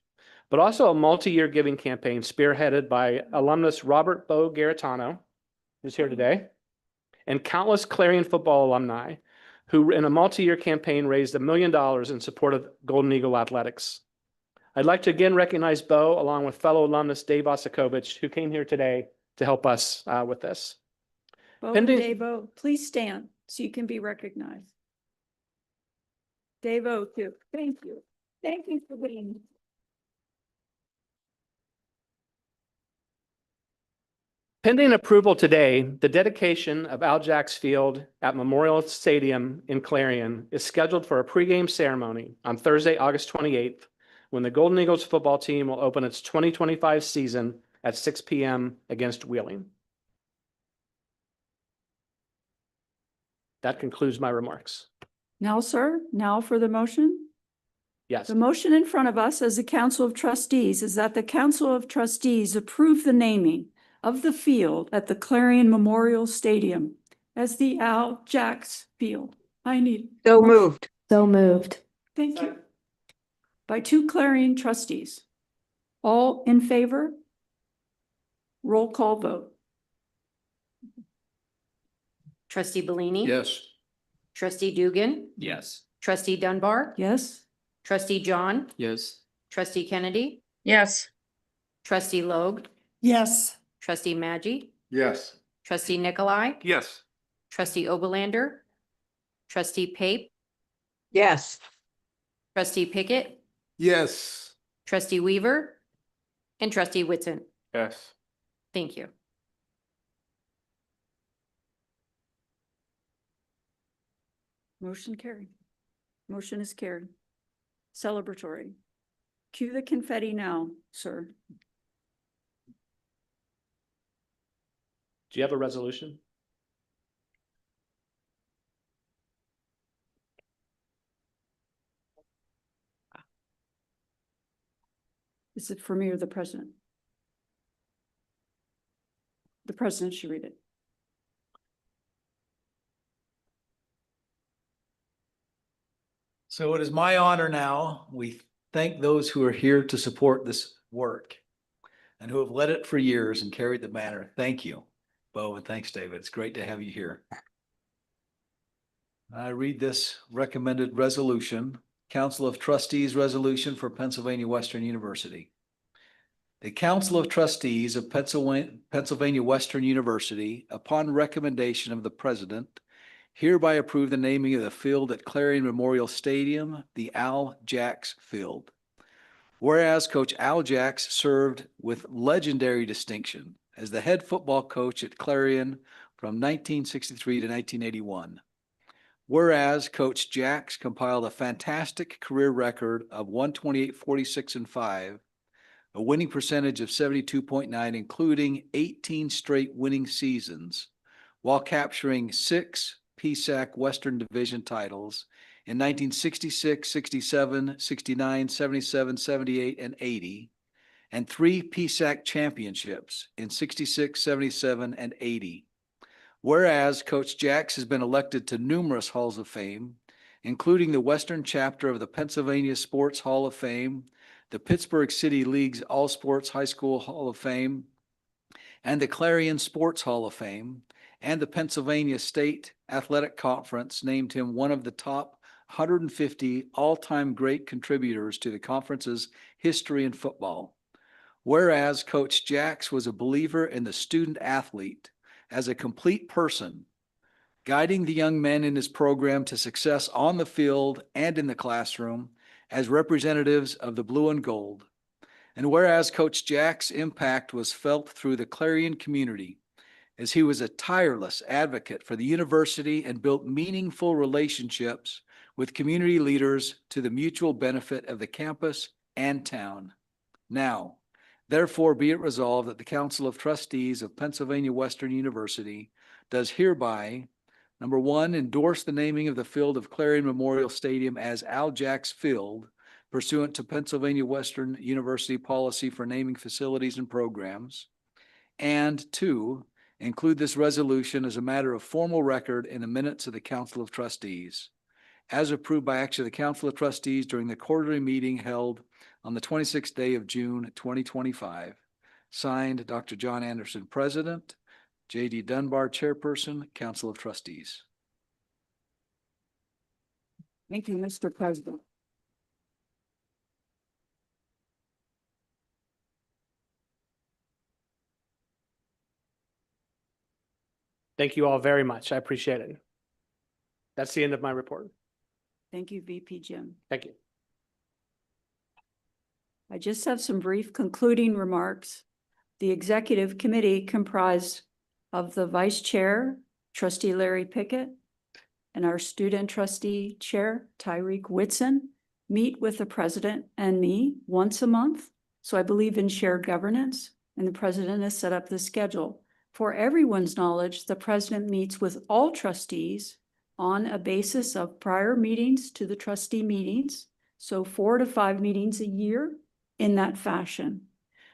but also a multi-year giving campaign spearheaded by alumnus Robert Bo Garitano, who's here today, and countless Clarion football alumni who in a multi-year campaign raised $1 million in support of Golden Eagle athletics. I'd like to again recognize Bo along with fellow alumnus Dave Osakovich, who came here today to help us with this. Bo and Davo, please stand so you can be recognized. Davo too. Thank you. Thank you for being. Pending approval today, the dedication of Al Jacks Field at Memorial Stadium in Clarion is scheduled for a pregame ceremony on Thursday, August 28th, when the Golden Eagles football team will open its 2025 season at 6 p.m. against Wheeling. That concludes my remarks. Now, sir, now for the motion. Yes. The motion in front of us as the Council of Trustees is that the Council of Trustees approve the naming of the field at the Clarion Memorial Stadium as the Al Jacks Field. I need. So moved. So moved. Thank you. By 2 Clarion trustees. All in favor? Roll call vote. Trustee Bellini? Yes. Trustee Dugan? Yes. Trustee Dunbar? Yes. Trustee John? Yes. Trustee Kennedy? Yes. Trustee Logue? Yes. Trustee Maggi? Yes. Trustee Nikolai? Yes. Trustee Oberlander? Trustee Pape? Yes. Trustee Pickett? Yes. Trustee Weaver? And Trustee Whitson? Yes. Thank you. Motion carried. Motion is carried. Celebratory. Cue the confetti now, sir. Do you have a resolution? Is it for me or the president? The president should read it. So it is my honor now. We thank those who are here to support this work and who have led it for years and carried the banner. Thank you, Bo, and thanks, David. It's great to have you here. I read this recommended resolution, Council of Trustees Resolution for Pennsylvania Western University. The Council of Trustees of Pennsylvania Western University, upon recommendation of the president, hereby approve the naming of the field at Clarion Memorial Stadium, the Al Jacks Field. Whereas Coach Al Jacks served with legendary distinction as the head football coach at Clarion from 1963 to 1981. Whereas Coach Jacks compiled a fantastic career record of 128, 46, and 5, a winning percentage of 72.9, including 18 straight winning seasons, while capturing 6 PSAC Western Division titles in 1966, 67, 69, 77, 78, and 80, and 3 PSAC championships in 66, 77, and 80. Whereas Coach Jacks has been elected to numerous halls of fame, including the Western chapter of the Pennsylvania Sports Hall of Fame, the Pittsburgh City League's All Sports High School Hall of Fame, and the Clarion Sports Hall of Fame, and the Pennsylvania State Athletic Conference named him one of the top 150 all-time great contributors to the conference's history in football. Whereas Coach Jacks was a believer in the student athlete as a complete person, guiding the young men in his program to success on the field and in the classroom as representatives of the blue and gold. And whereas Coach Jacks' impact was felt through the Clarion community, as he was a tireless advocate for the university and built meaningful relationships with community leaders to the mutual benefit of the campus and town. Now, therefore be it resolved that the Council of Trustees of Pennsylvania Western University does hereby, number 1, endorse the naming of the field of Clarion Memorial Stadium as Al Jacks Field, pursuant to Pennsylvania Western University policy for naming facilities and programs. And 2, include this resolution as a matter of formal record in the minutes of the Council of Trustees, as approved by action of the Council of Trustees during the quarterly meeting held on the 26th day of June, 2025. Signed, Dr. John Anderson, President, J.D. Dunbar, Chairperson, Council of Trustees. Thank you, Mr. President. Thank you all very much. I appreciate it. That's the end of my report. Thank you, VP Jim. Thank you. I just have some brief concluding remarks. The executive committee comprised of the vice chair, Trustee Larry Pickett, and our student trustee chair, Tyreek Whitson, meet with the president and me once a month. So I believe in shared governance, and the president has set up the schedule. For everyone's knowledge, the president meets with all trustees on a basis of prior meetings to the trustee meetings. So 4 to 5 meetings a year in that fashion.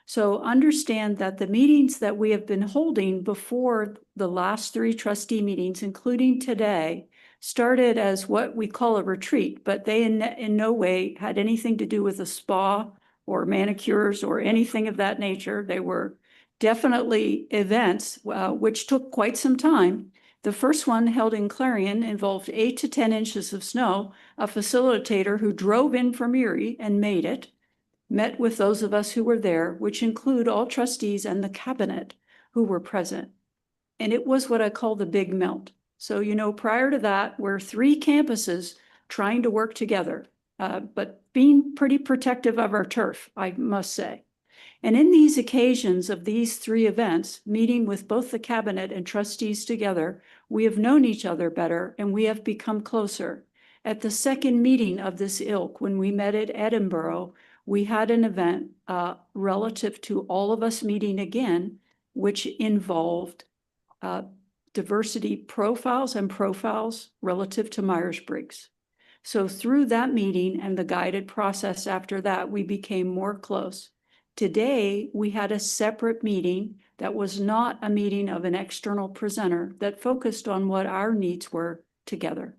So understand that the meetings that we have been holding before the last 3 trustee meetings, including today, started as what we call a retreat, but they in no way had anything to do with a spa or manicures or anything of that nature. They were definitely events, which took quite some time. The first one, held in Clarion, involved 8 to 10 inches of snow. A facilitator who drove in from Erie and made it, met with those of us who were there, which include all trustees and the cabinet who were present. And it was what I call the big melt. So, you know, prior to that, we're 3 campuses trying to work together, but being pretty protective of our turf, I must say. And in these occasions of these 3 events, meeting with both the cabinet and trustees together, we have known each other better and we have become closer. At the second meeting of this ilk, when we met at Edinburgh, we had an event relative to all of us meeting again, which involved diversity profiles and profiles relative to Myers-Briggs. So through that meeting and the guided process after that, we became more close. Today, we had a separate meeting that was not a meeting of an external presenter that focused on what our needs were together.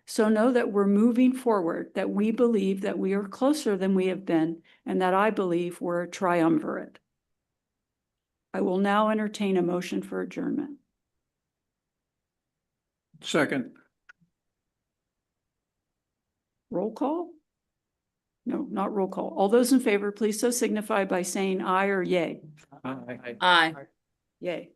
So know that we're moving forward, that we believe that we are closer than we have been, and that I believe we're a triumvirate. I will now entertain a motion for adjournment. Second. Roll call? No, not roll call. All those in favor, please so signify by saying aye or yay. Aye. Aye. Yay.